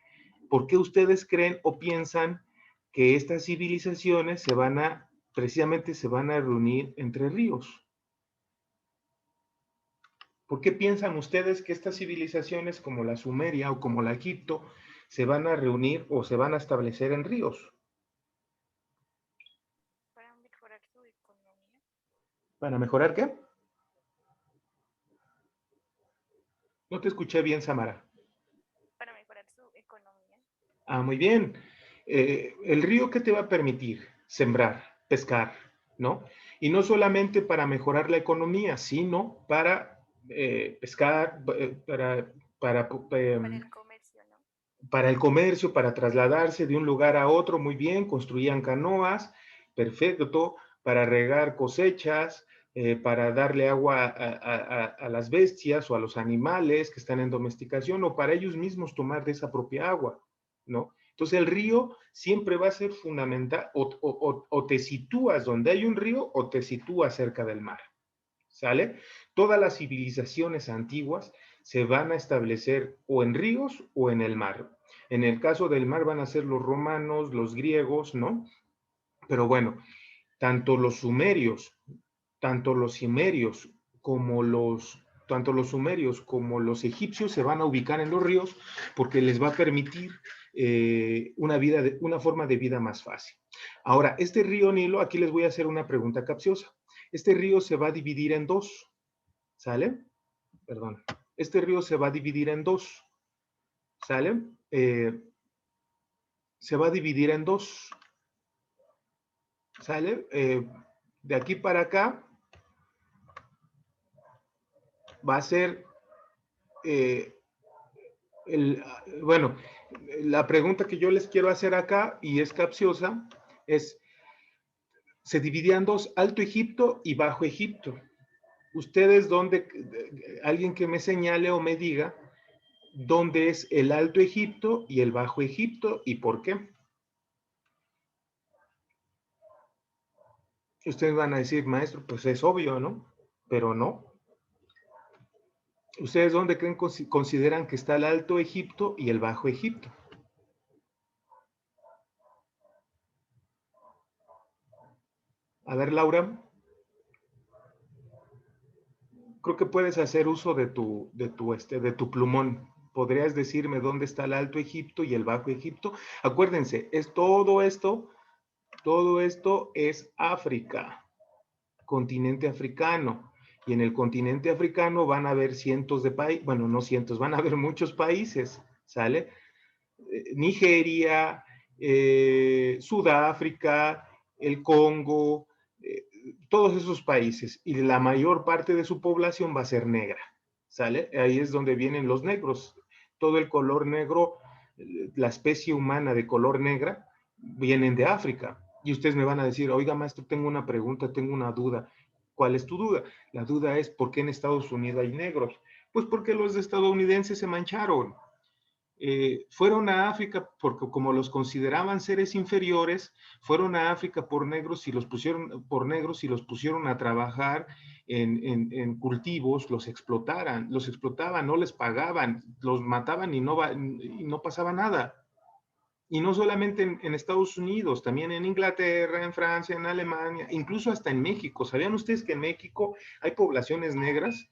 S1: ¿por qué ustedes creen o piensan que estas civilizaciones precisamente se van a reunir entre ríos? ¿Por qué piensan ustedes que estas civilizaciones como la Sumeria o como la Egipto se van a reunir o se van a establecer en ríos?
S5: Para mejorar su economía.
S1: ¿Para mejorar qué? No te escuché bien, Samara.
S5: Para mejorar su economía.
S1: Ah, muy bien. El río, ¿qué te va a permitir? Sembrar, pescar, ¿no? Y no solamente para mejorar la economía, sino para pescar,
S5: Para el comercio, ¿no?
S1: para el comercio, para trasladarse de un lugar a otro, muy bien, construían canoas, perfecto, para regar cosechas, para darle agua a las bestias o a los animales que están en domesticación, o para ellos mismos tomar de esa propia agua, ¿no? Entonces el río siempre va a ser fundamental, o te sitúas donde hay un río o te sitúas cerca del mar, ¿sale? Todas las civilizaciones antiguas se van a establecer o en ríos o en el mar. En el caso del mar van a ser los romanos, los griegos, ¿no? Pero bueno, tanto los sumerios tanto los sumerios como los egipcios se van a ubicar en los ríos porque les va a permitir una forma de vida más fácil. Ahora, este río Nilo, aquí les voy a hacer una pregunta capciosa. Este río se va a dividir en dos, ¿sale? Perdón. Este río se va a dividir en dos, ¿sale? Se va a dividir en dos, ¿sale? De aquí para acá va a ser, bueno, la pregunta que yo les quiero hacer acá, y es capciosa, es, se dividían en dos, Alto Egipto y Bajo Egipto. Ustedes, alguien que me señale o me diga, ¿dónde es el Alto Egipto y el Bajo Egipto y por qué? Ustedes van a decir, maestro, pues es obvio, ¿no? Pero no. ¿Ustedes dónde consideran que está el Alto Egipto y el Bajo Egipto? A ver, Laura. Creo que puedes hacer uso de tu plumón. ¿Podrías decirme dónde está el Alto Egipto y el Bajo Egipto? Acuérdense, todo esto es África, continente africano. Y en el continente africano van a haber cientos de países, bueno, no cientos, van a haber muchos países, ¿sale? Nigeria, Sudáfrica, el Congo, todos esos países, y la mayor parte de su población va a ser negra, ¿sale? Ahí es donde vienen los negros. Todo el color negro, la especie humana de color negra, vienen de África. Y ustedes me van a decir, oiga, maestro, tengo una pregunta, tengo una duda. ¿Cuál es tu duda? La duda es, ¿por qué en Estados Unidos hay negros? Pues porque los estadounidenses se mancharon. Fueron a África porque como los consideraban seres inferiores, fueron a África por negros y los pusieron a trabajar en cultivos, los explotaban, no les pagaban, los mataban y no pasaba nada. Y no solamente en Estados Unidos, también en Inglaterra, en Francia, en Alemania, incluso hasta en México. ¿Sabían ustedes que en México hay poblaciones negras?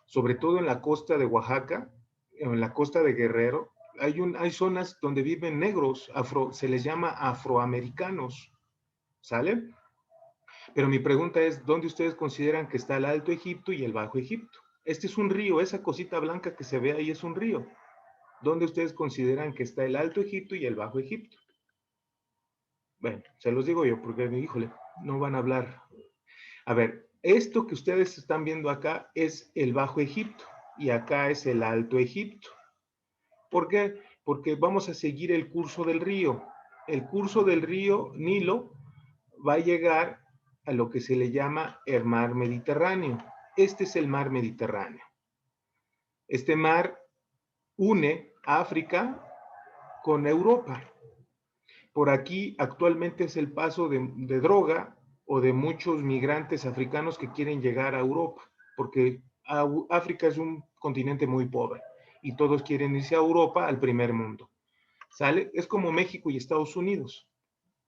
S1: Sobre todo en la costa de Oaxaca, en la costa de Guerrero, hay zonas donde viven negros, se les llama afroamericanos, ¿sale? Pero mi pregunta es, ¿dónde ustedes consideran que está el Alto Egipto y el Bajo Egipto? Este es un río, esa cosita blanca que se ve ahí es un río. ¿Dónde ustedes consideran que está el Alto Egipto y el Bajo Egipto? Bueno, se los digo yo, porque, híjole, no van a hablar. A ver, esto que ustedes están viendo acá es el Bajo Egipto y acá es el Alto Egipto. ¿Por qué? Porque vamos a seguir el curso del río. El curso del río Nilo va a llegar a lo que se le llama el mar Mediterráneo. Este es el mar Mediterráneo. Este mar une África con Europa. Por aquí actualmente es el paso de droga o de muchos migrantes africanos que quieren llegar a Europa, porque África es un continente muy pobre y todos quieren irse a Europa, al primer mundo. ¿Sale? Es como México y Estados Unidos.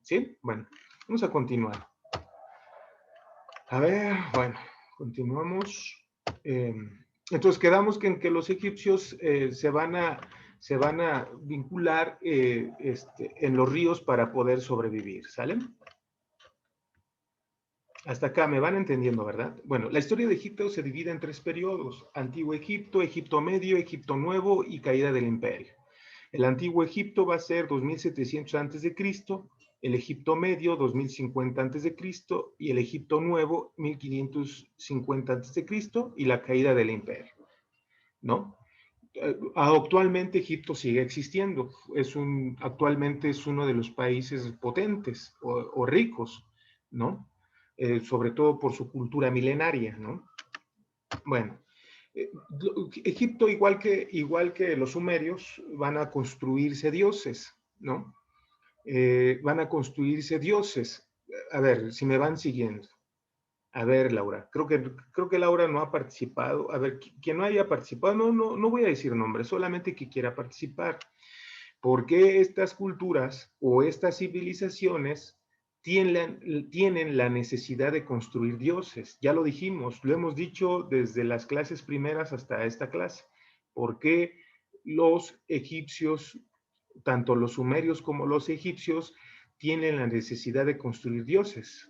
S1: ¿Sí? Bueno, vamos a continuar. A ver, bueno, continuamos. Entonces quedamos en que los egipcios se van a vincular en los ríos para poder sobrevivir, ¿sale? Hasta acá me van entendiendo, ¿verdad? Bueno, la historia de Egipto se divide en 3 periodos: Antiguo Egipto, Egipto Medio, Egipto Nuevo y caída del imperio. El Antiguo Egipto va a ser 2700 a.C., el Egipto Medio 2050 a.C. y el Egipto Nuevo 1550 a.C. y la caída del imperio, ¿no? Actualmente Egipto sigue existiendo, actualmente es uno de los países potentes o ricos, ¿no? Sobre todo por su cultura milenaria, ¿no? Bueno, Egipto, igual que los sumerios, van a construirse dioses, ¿no? Van a construirse dioses. A ver, si me van siguiendo. A ver, Laura, creo que Laura no ha participado. A ver, quien no haya participado, no voy a decir nombres, solamente que quiera participar. ¿Por qué estas culturas o estas civilizaciones tienen la necesidad de construir dioses? Ya lo dijimos, lo hemos dicho desde las clases primeras hasta esta clase. ¿Por qué los egipcios, tanto los sumerios como los egipcios, tienen la necesidad de construir dioses?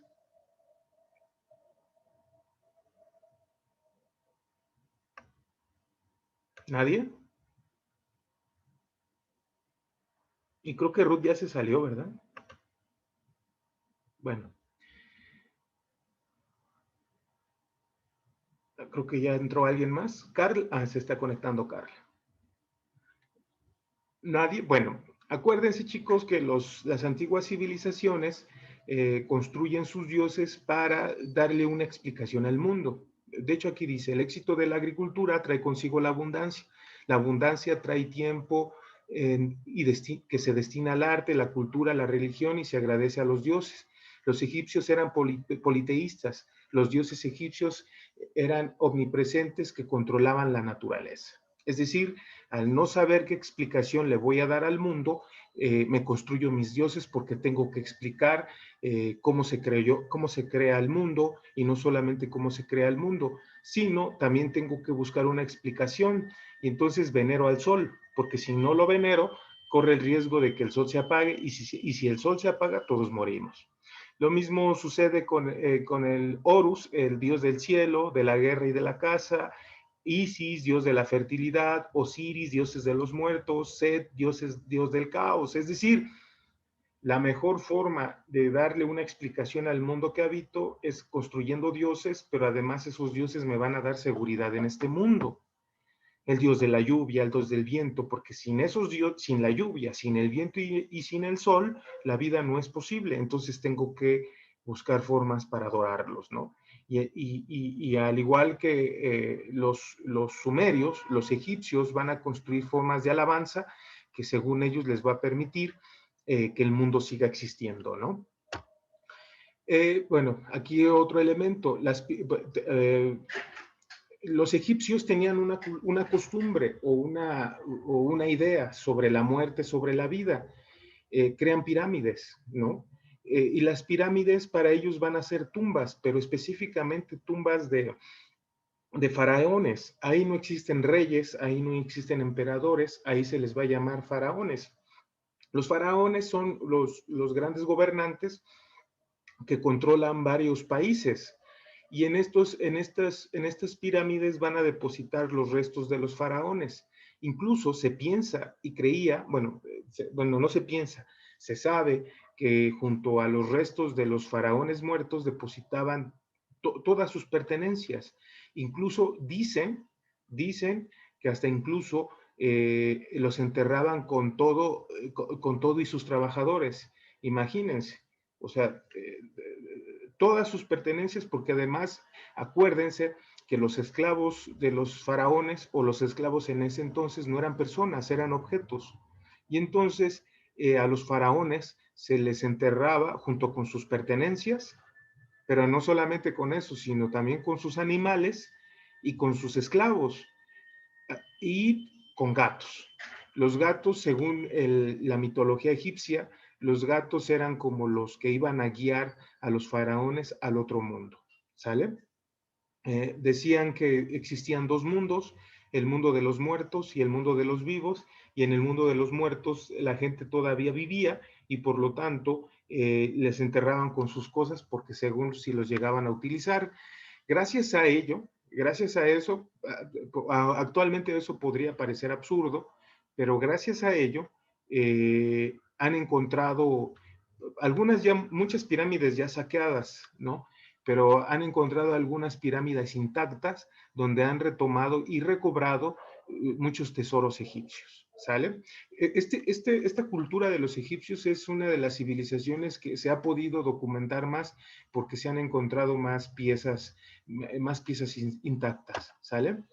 S1: ¿Nadie? Y creo que Ruth ya se salió, ¿verdad? Bueno. Creo que ya entró alguien más. Carl, se está conectando Carl. Nadie, bueno, acuérdense chicos que las antiguas civilizaciones construyen sus dioses para darle una explicación al mundo. De hecho aquí dice, el éxito de la agricultura trae consigo la abundancia. La abundancia trae tiempo que se destina al arte, la cultura, la religión y se agradece a los dioses. Los egipcios eran politeístas. Los dioses egipcios eran omnipresentes que controlaban la naturaleza. Es decir, al no saber qué explicación le voy a dar al mundo, me construyo mis dioses porque tengo que explicar cómo se crea el mundo, y no solamente cómo se crea el mundo, sino también tengo que buscar una explicación, y entonces venero al sol, porque si no lo venero, corre el riesgo de que el sol se apague, y si el sol se apaga, todos morimos. Lo mismo sucede con el Horus, el dios del cielo, de la guerra y de la caza, Isis, dios de la fertilidad, Osiris, dioses de los muertos, Set, dios del caos. Es decir, la mejor forma de darle una explicación al mundo que habito es construyendo dioses, pero además esos dioses me van a dar seguridad en este mundo. El dios de la lluvia, el dios del viento, porque sin esos dioses, sin la lluvia, sin el viento y sin el sol, la vida no es posible. Entonces tengo que buscar formas para adorarlos, ¿no? Y al igual que los sumerios, los egipcios van a construir formas de alabanza que según ellos les va a permitir que el mundo siga existiendo, ¿no? Bueno, aquí otro elemento. Los egipcios tenían una costumbre o una idea sobre la muerte, sobre la vida. Crean pirámides, ¿no? Y las pirámides para ellos van a ser tumbas, pero específicamente tumbas de faraones. Ahí no existen reyes, ahí no existen emperadores, ahí se les va a llamar faraones. Los faraones son los grandes gobernantes que controlan varios países. Y en estas pirámides van a depositar los restos de los faraones. Incluso se piensa y creía, bueno, no se piensa, se sabe que junto a los restos de los faraones muertos depositaban todas sus pertenencias. Incluso dicen que hasta incluso los enterraban con todo y sus trabajadores. Imagínense, o sea, todas sus pertenencias, porque además, acuérdense que los esclavos de los faraones o los esclavos en ese entonces no eran personas, eran objetos. Y entonces a los faraones se les enterraba junto con sus pertenencias, pero no solamente con eso, sino también con sus animales y con sus esclavos y con gatos. Los gatos, según la mitología egipcia, los gatos eran como los que iban a guiar a los faraones al otro mundo, ¿sale? Decían que existían dos mundos, el mundo de los muertos y el mundo de los vivos, y en el mundo de los muertos la gente todavía vivía y por lo tanto les enterraban con sus cosas porque según si los llegaban a utilizar. Gracias a ello, gracias a eso, actualmente eso podría parecer absurdo, pero gracias a ello han encontrado muchas pirámides ya saqueadas, ¿no? Pero han encontrado algunas pirámides intactas donde han retomado y recobrado muchos tesoros egipcios, ¿sale? Esta cultura de los egipcios es una de las civilizaciones que se ha podido documentar más porque se han encontrado más piezas intactas, ¿sale?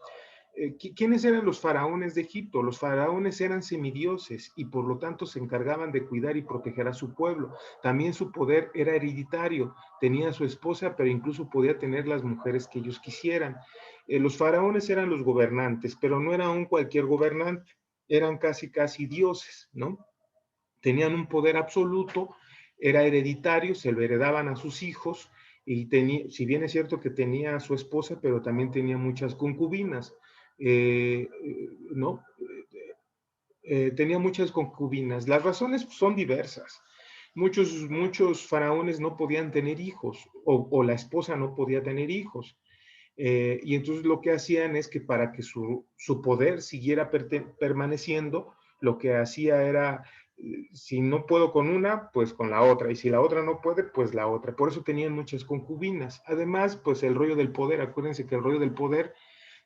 S1: ¿quiénes eran los faraones de Egipto? Los faraones eran semidioses y por lo tanto se encargaban de cuidar y proteger a su pueblo. También su poder era hereditario. Tenía a su esposa, pero incluso podía tener las mujeres que ellos quisieran. Los faraones eran los gobernantes, pero no era un cualquier gobernante. Eran casi dioses, ¿no? Tenían un poder absoluto, era hereditario, se lo heredaban a sus hijos y tenía, si bien es cierto que tenía a su esposa, pero también tenía muchas concubinas. ¿No? Tenía muchas concubinas. Las razones son diversas. Muchos faraones no podían tener hijos o la esposa no podía tener hijos. Y entonces lo que hacían es que para que su poder siguiera permaneciendo, lo que hacía era, si no puedo con una, pues con la otra, y si la otra no puede, pues la otra. Por eso tenían muchas concubinas. Además, pues el rollo del poder, acuérdense que el rollo del poder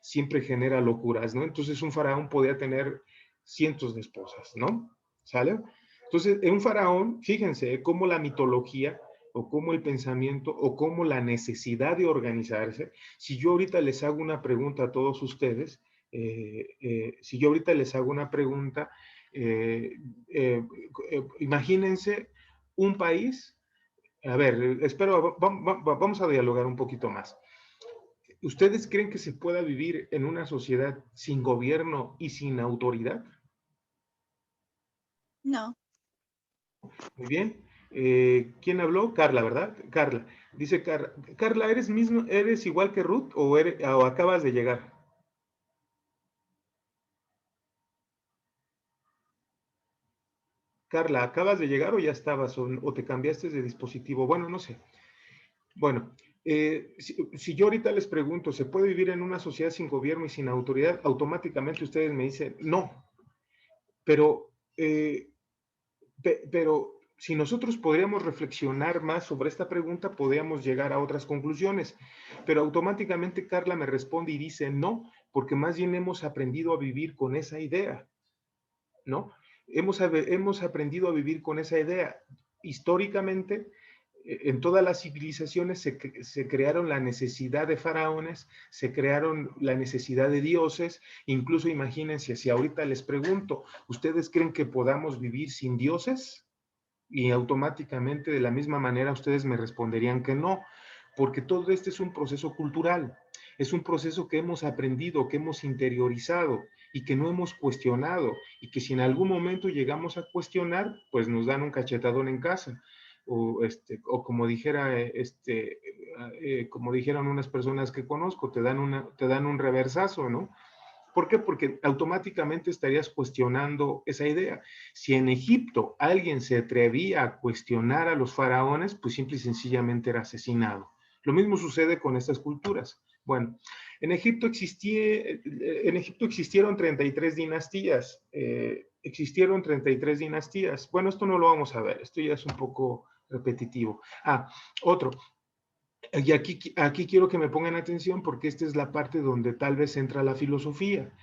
S1: siempre genera locuras, ¿no? Entonces un faraón podía tener cientos de esposas, ¿no? ¿Sale? Entonces, en un faraón, fíjense cómo la mitología o cómo el pensamiento o cómo la necesidad de organizarse, si yo ahorita les hago una pregunta a todos ustedes, si yo ahorita les hago una pregunta, imagínense un país, a ver, espero, vamos a dialogar un poquito más. ¿Ustedes creen que se pueda vivir en una sociedad sin gobierno y sin autoridad?
S2: No.
S1: Muy bien. ¿Quién habló? Carla, ¿verdad? Carla. Dice Carla. Carla, ¿eres igual que Ruth o acabas de llegar? Carla, ¿acabas de llegar o ya estabas o te cambiaste de dispositivo? Bueno, no sé. Bueno, si yo ahorita les pregunto, ¿se puede vivir en una sociedad sin gobierno y sin autoridad? Automáticamente ustedes me dicen, no. Pero, pero si nosotros podríamos reflexionar más sobre esta pregunta, podríamos llegar a otras conclusiones. Pero automáticamente Carla me responde y dice, no, porque más bien hemos aprendido a vivir con esa idea, ¿no? Hemos aprendido a vivir con esa idea. Históricamente, en todas las civilizaciones se crearon la necesidad de faraones, se crearon la necesidad de dioses, incluso imagínense, si ahorita les pregunto, ¿ustedes creen que podamos vivir sin dioses? Y automáticamente de la misma manera ustedes me responderían que no, porque todo este es un proceso cultural, es un proceso que hemos aprendido, que hemos interiorizado y que no hemos cuestionado, y que si en algún momento llegamos a cuestionar, pues nos dan un cachetadón en casa. O como dijera, como dijeron unas personas que conozco, te dan un reversazo, ¿no? ¿Por qué? Porque automáticamente estarías cuestionando esa idea. Si en Egipto alguien se atrevía a cuestionar a los faraones, pues simple y sencillamente era asesinado. Lo mismo sucede con estas culturas. Bueno, en Egipto existieron 33 dinastías. Existieron 33 dinastías. Bueno, esto no lo vamos a ver, esto ya es un poco repetitivo. Otro. Y aquí quiero que me pongan atención porque esta es la parte donde tal vez entra la filosofía.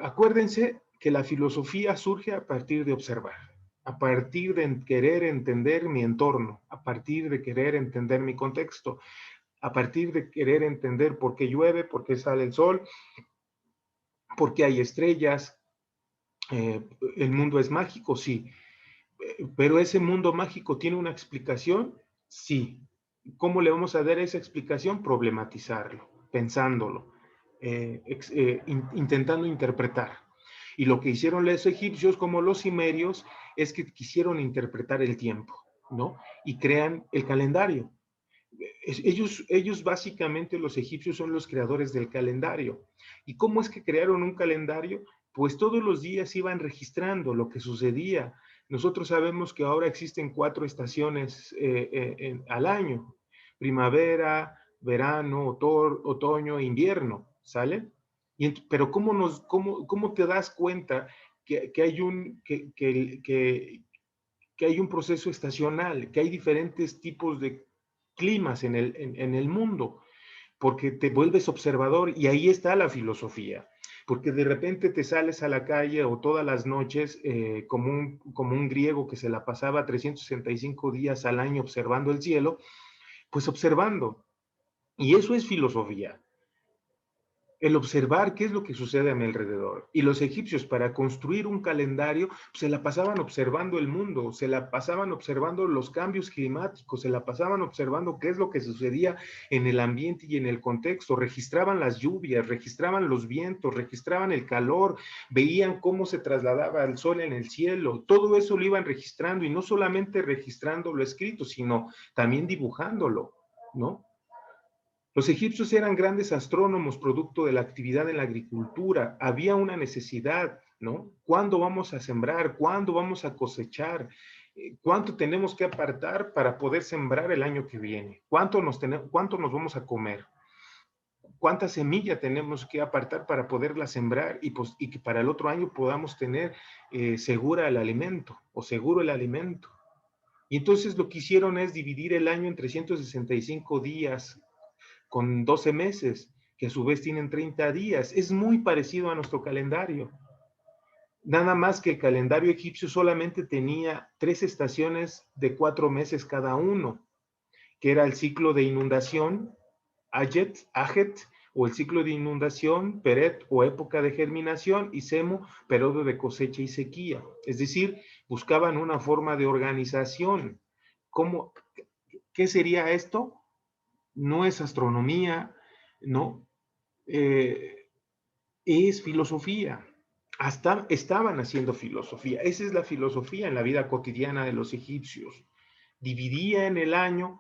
S1: Acuérdense que la filosofía surge a partir de observar, a partir de querer entender mi entorno, a partir de querer entender mi contexto, a partir de querer entender por qué llueve, por qué sale el sol, por qué hay estrellas. El mundo es mágico, sí. Pero ese mundo mágico tiene una explicación, sí. ¿Cómo le vamos a dar esa explicación? Problematizarlo, pensándolo, intentando interpretar. Y lo que hicieron los egipcios como los sumerios es que quisieron interpretar el tiempo, ¿no? Y crean el calendario. Ellos básicamente, los egipcios, son los creadores del calendario. ¿Y cómo es que crearon un calendario? Pues todos los días iban registrando lo que sucedía. Nosotros sabemos que ahora existen 4 estaciones al año: primavera, verano, otoño e invierno, ¿sale? Pero ¿cómo te das cuenta que hay un proceso estacional, que hay diferentes tipos de climas en el mundo? Porque te vuelves observador, y ahí está la filosofía. Porque de repente te sales a la calle o todas las noches, como un griego que se la pasaba 365 días al año observando el cielo, pues observando. Y eso es filosofía. el observar qué es lo que sucede a mi alrededor. Y los egipcios, para construir un calendario, se la pasaban observando el mundo, se la pasaban observando los cambios climáticos, se la pasaban observando qué es lo que sucedía en el ambiente y en el contexto, registraban las lluvias, registraban los vientos, registraban el calor, veían cómo se trasladaba el sol en el cielo, todo eso lo iban registrando, y no solamente registrando lo escrito, sino también dibujándolo, ¿no? Los egipcios eran grandes astrónomos producto de la actividad en la agricultura. Había una necesidad, ¿no? ¿Cuándo vamos a sembrar? ¿Cuándo vamos a cosechar? ¿Cuánto tenemos que apartar para poder sembrar el año que viene? ¿Cuánto nos vamos a comer? ¿Cuánta semilla tenemos que apartar para poderla sembrar y que para el otro año podamos tener segura el alimento o seguro el alimento? Y entonces lo que hicieron es dividir el año en 365 días con 12 meses, que a su vez tienen 30 días. Es muy parecido a nuestro calendario. Nada más que el calendario egipcio solamente tenía 3 estaciones de 4 meses cada uno, que era el ciclo de inundación, Ajet, o el ciclo de inundación, Peret, o época de germinación, y Semo, periodo de cosecha y sequía. Es decir, buscaban una forma de organización. ¿Qué sería esto? No es astronomía, ¿no? Es filosofía. Hasta estaban haciendo filosofía. Esa es la filosofía en la vida cotidiana de los egipcios. Dividían el año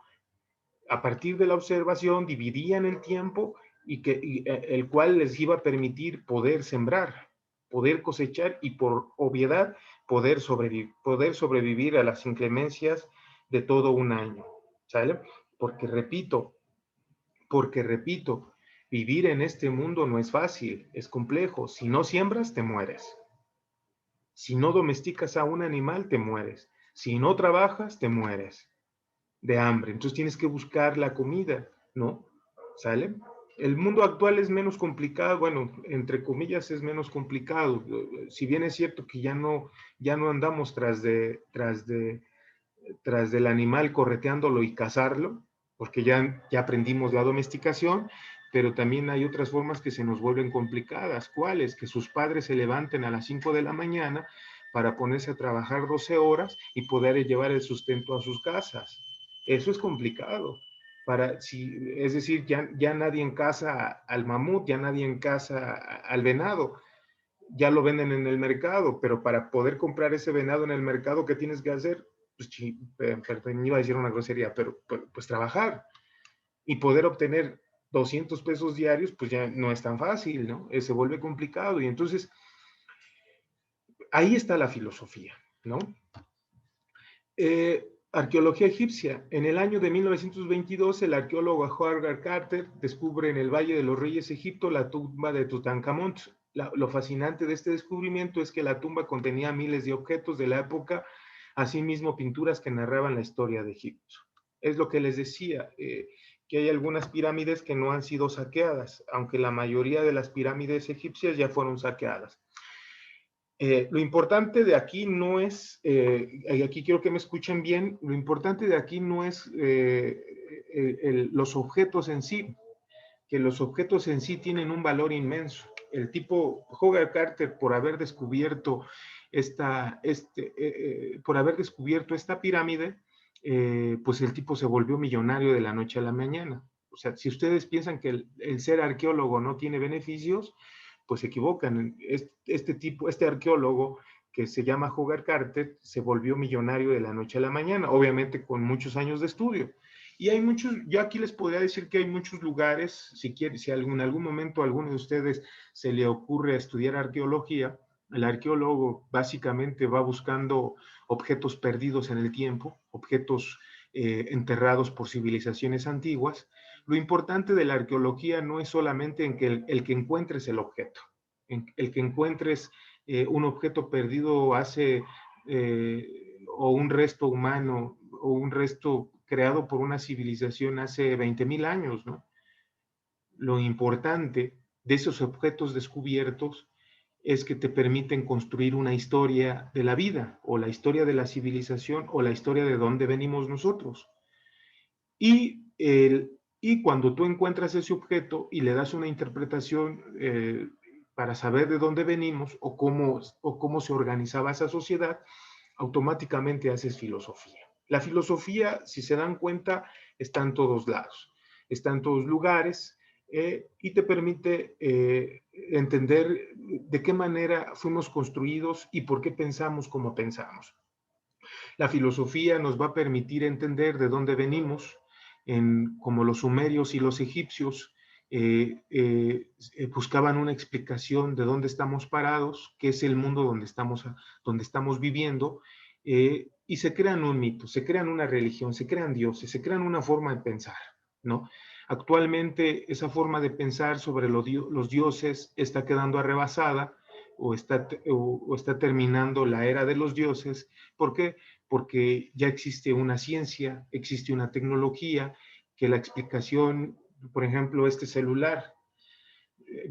S1: a partir de la observación, dividían el tiempo el cual les iba a permitir poder sembrar, poder cosechar y por obviedad poder sobrevivir a las inclemencias de todo un año. ¿Sale? Porque repito, vivir en este mundo no es fácil, es complejo. Si no siembras, te mueres. Si no domesticas a un animal, te mueres. Si no trabajas, te mueres de hambre. Entonces tienes que buscar la comida, ¿no? ¿Sale? El mundo actual es menos complicado, bueno, entre comillas es menos complicado. Si bien es cierto que ya no andamos tras del animal correteándolo y cazarlo, porque ya aprendimos la domesticación, pero también hay otras formas que se nos vuelven complicadas. ¿Cuáles? Que sus padres se levanten a las 5 de la mañana para ponerse a trabajar 12 horas y poder llevar el sustento a sus casas. Eso es complicado. Es decir, ya nadie caza al mamut, ya nadie caza al venado, ya lo venden en el mercado, pero para poder comprar ese venado en el mercado, ¿qué tienes que hacer? Pues, perdón, iba a decir una grosería, pero pues trabajar y poder obtener 200 pesos diarios, pues ya no es tan fácil, ¿no? Se vuelve complicado y entonces ahí está la filosofía, ¿no? Arqueología egipcia. En el año de 1922, el arqueólogo Howard Carter descubre en el Valle de los Reyes Egipto la tumba de Tutankamón. Lo fascinante de este descubrimiento es que la tumba contenía miles de objetos de la época, asimismo pinturas que narraban la historia de Egipto. Es lo que les decía, que hay algunas pirámides que no han sido saqueadas, aunque la mayoría de las pirámides egipcias ya fueron saqueadas. Lo importante de aquí no es, y aquí quiero que me escuchen bien, lo importante de aquí no es los objetos en sí, que los objetos en sí tienen un valor inmenso. El tipo Howard Carter, por haber descubierto esta pirámide, pues el tipo se volvió millonario de la noche a la mañana. O sea, si ustedes piensan que el ser arqueólogo no tiene beneficios, pues se equivocan. Este arqueólogo que se llama Howard Carter se volvió millonario de la noche a la mañana, obviamente con muchos años de estudio. Y hay muchos, yo aquí les podría decir que hay muchos lugares, si en algún momento a alguno de ustedes se le ocurre estudiar arqueología, el arqueólogo básicamente va buscando objetos perdidos en el tiempo, objetos enterrados por civilizaciones antiguas. Lo importante de la arqueología no es solamente en que el que encuentres el objeto, el que encuentres un objeto perdido o un resto humano, o un resto creado por una civilización hace 20,000 años, ¿no? Lo importante de esos objetos descubiertos es que te permiten construir una historia de la vida, o la historia de la civilización, o la historia de dónde venimos nosotros. Y Y cuando tú encuentras ese objeto y le das una interpretación para saber de dónde venimos o cómo se organizaba esa sociedad, automáticamente haces filosofía. La filosofía, si se dan cuenta, está en todos lados, está en todos lugares y te permite entender de qué manera fuimos construidos y por qué pensamos como pensamos. La filosofía nos va a permitir entender de dónde venimos, como los sumerios y los egipcios buscaban una explicación de dónde estamos parados, qué es el mundo donde estamos viviendo, y se crean un mito, se crean una religión, se crean dioses, se crean una forma de pensar, ¿no? Actualmente esa forma de pensar sobre los dioses está quedando arrebasada o está terminando la era de los dioses. ¿Por qué? Porque ya existe una ciencia, existe una tecnología, que la explicación, por ejemplo, este celular,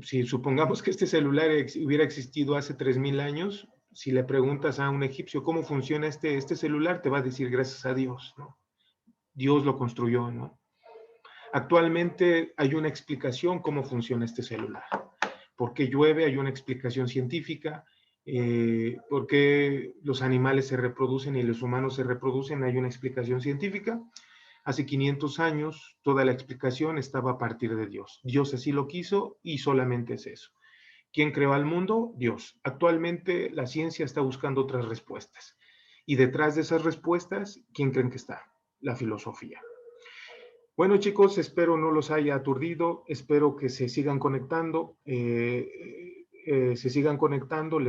S1: si supongamos que este celular hubiera existido hace 3000 años, si le preguntas a un egipcio cómo funciona este celular, te va a decir gracias a Dios, ¿no? Dios lo construyó, ¿no? Actualmente hay una explicación cómo funciona este celular. ¿Por qué llueve? Hay una explicación científica. ¿Por qué los animales se reproducen y los humanos se reproducen? Hay una explicación científica. Hace 500 años toda la explicación estaba a partir de Dios. Dios así lo quiso y solamente es eso. ¿Quién creó al mundo? Dios. Actualmente la ciencia está buscando otras respuestas. Y detrás de esas respuestas, ¿quién creen que está? La filosofía. Bueno, chicos, espero no los haya aturdido, espero que se sigan conectando, les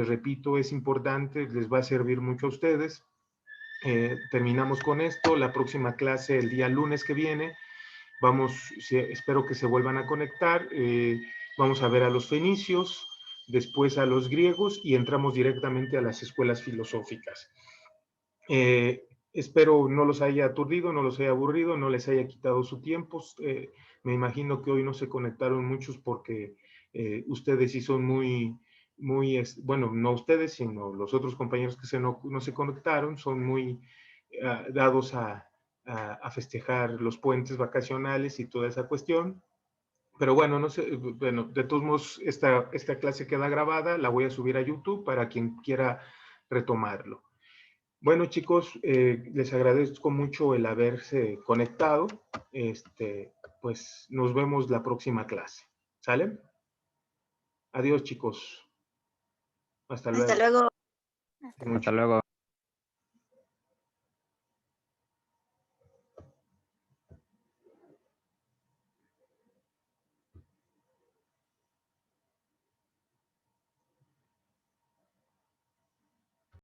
S1: repito, es importante, les va a servir mucho a ustedes. Terminamos con esto, la próxima clase el día lunes que viene, espero que se vuelvan a conectar, vamos a ver a los fenicios, después a los griegos y entramos directamente a las escuelas filosóficas. Espero no los haya aturdido, no los haya aburrido, no les haya quitado su tiempo. Me imagino que hoy no se conectaron muchos porque ustedes sí son bueno, no ustedes, sino los otros compañeros que no se conectaron, son muy dados a festejar los puentes vacacionales y toda esa cuestión. Pero bueno, no sé, bueno, de todos modos, esta clase queda grabada, la voy a subir a YouTube para quien quiera retomarlo. Bueno, chicos, les agradezco mucho el haberse conectado. Pues nos vemos la próxima clase. ¿Sale? Adiós, chicos. Hasta luego.
S2: Hasta luego.
S5: Hasta
S1: Mucho.
S4: Hasta luego.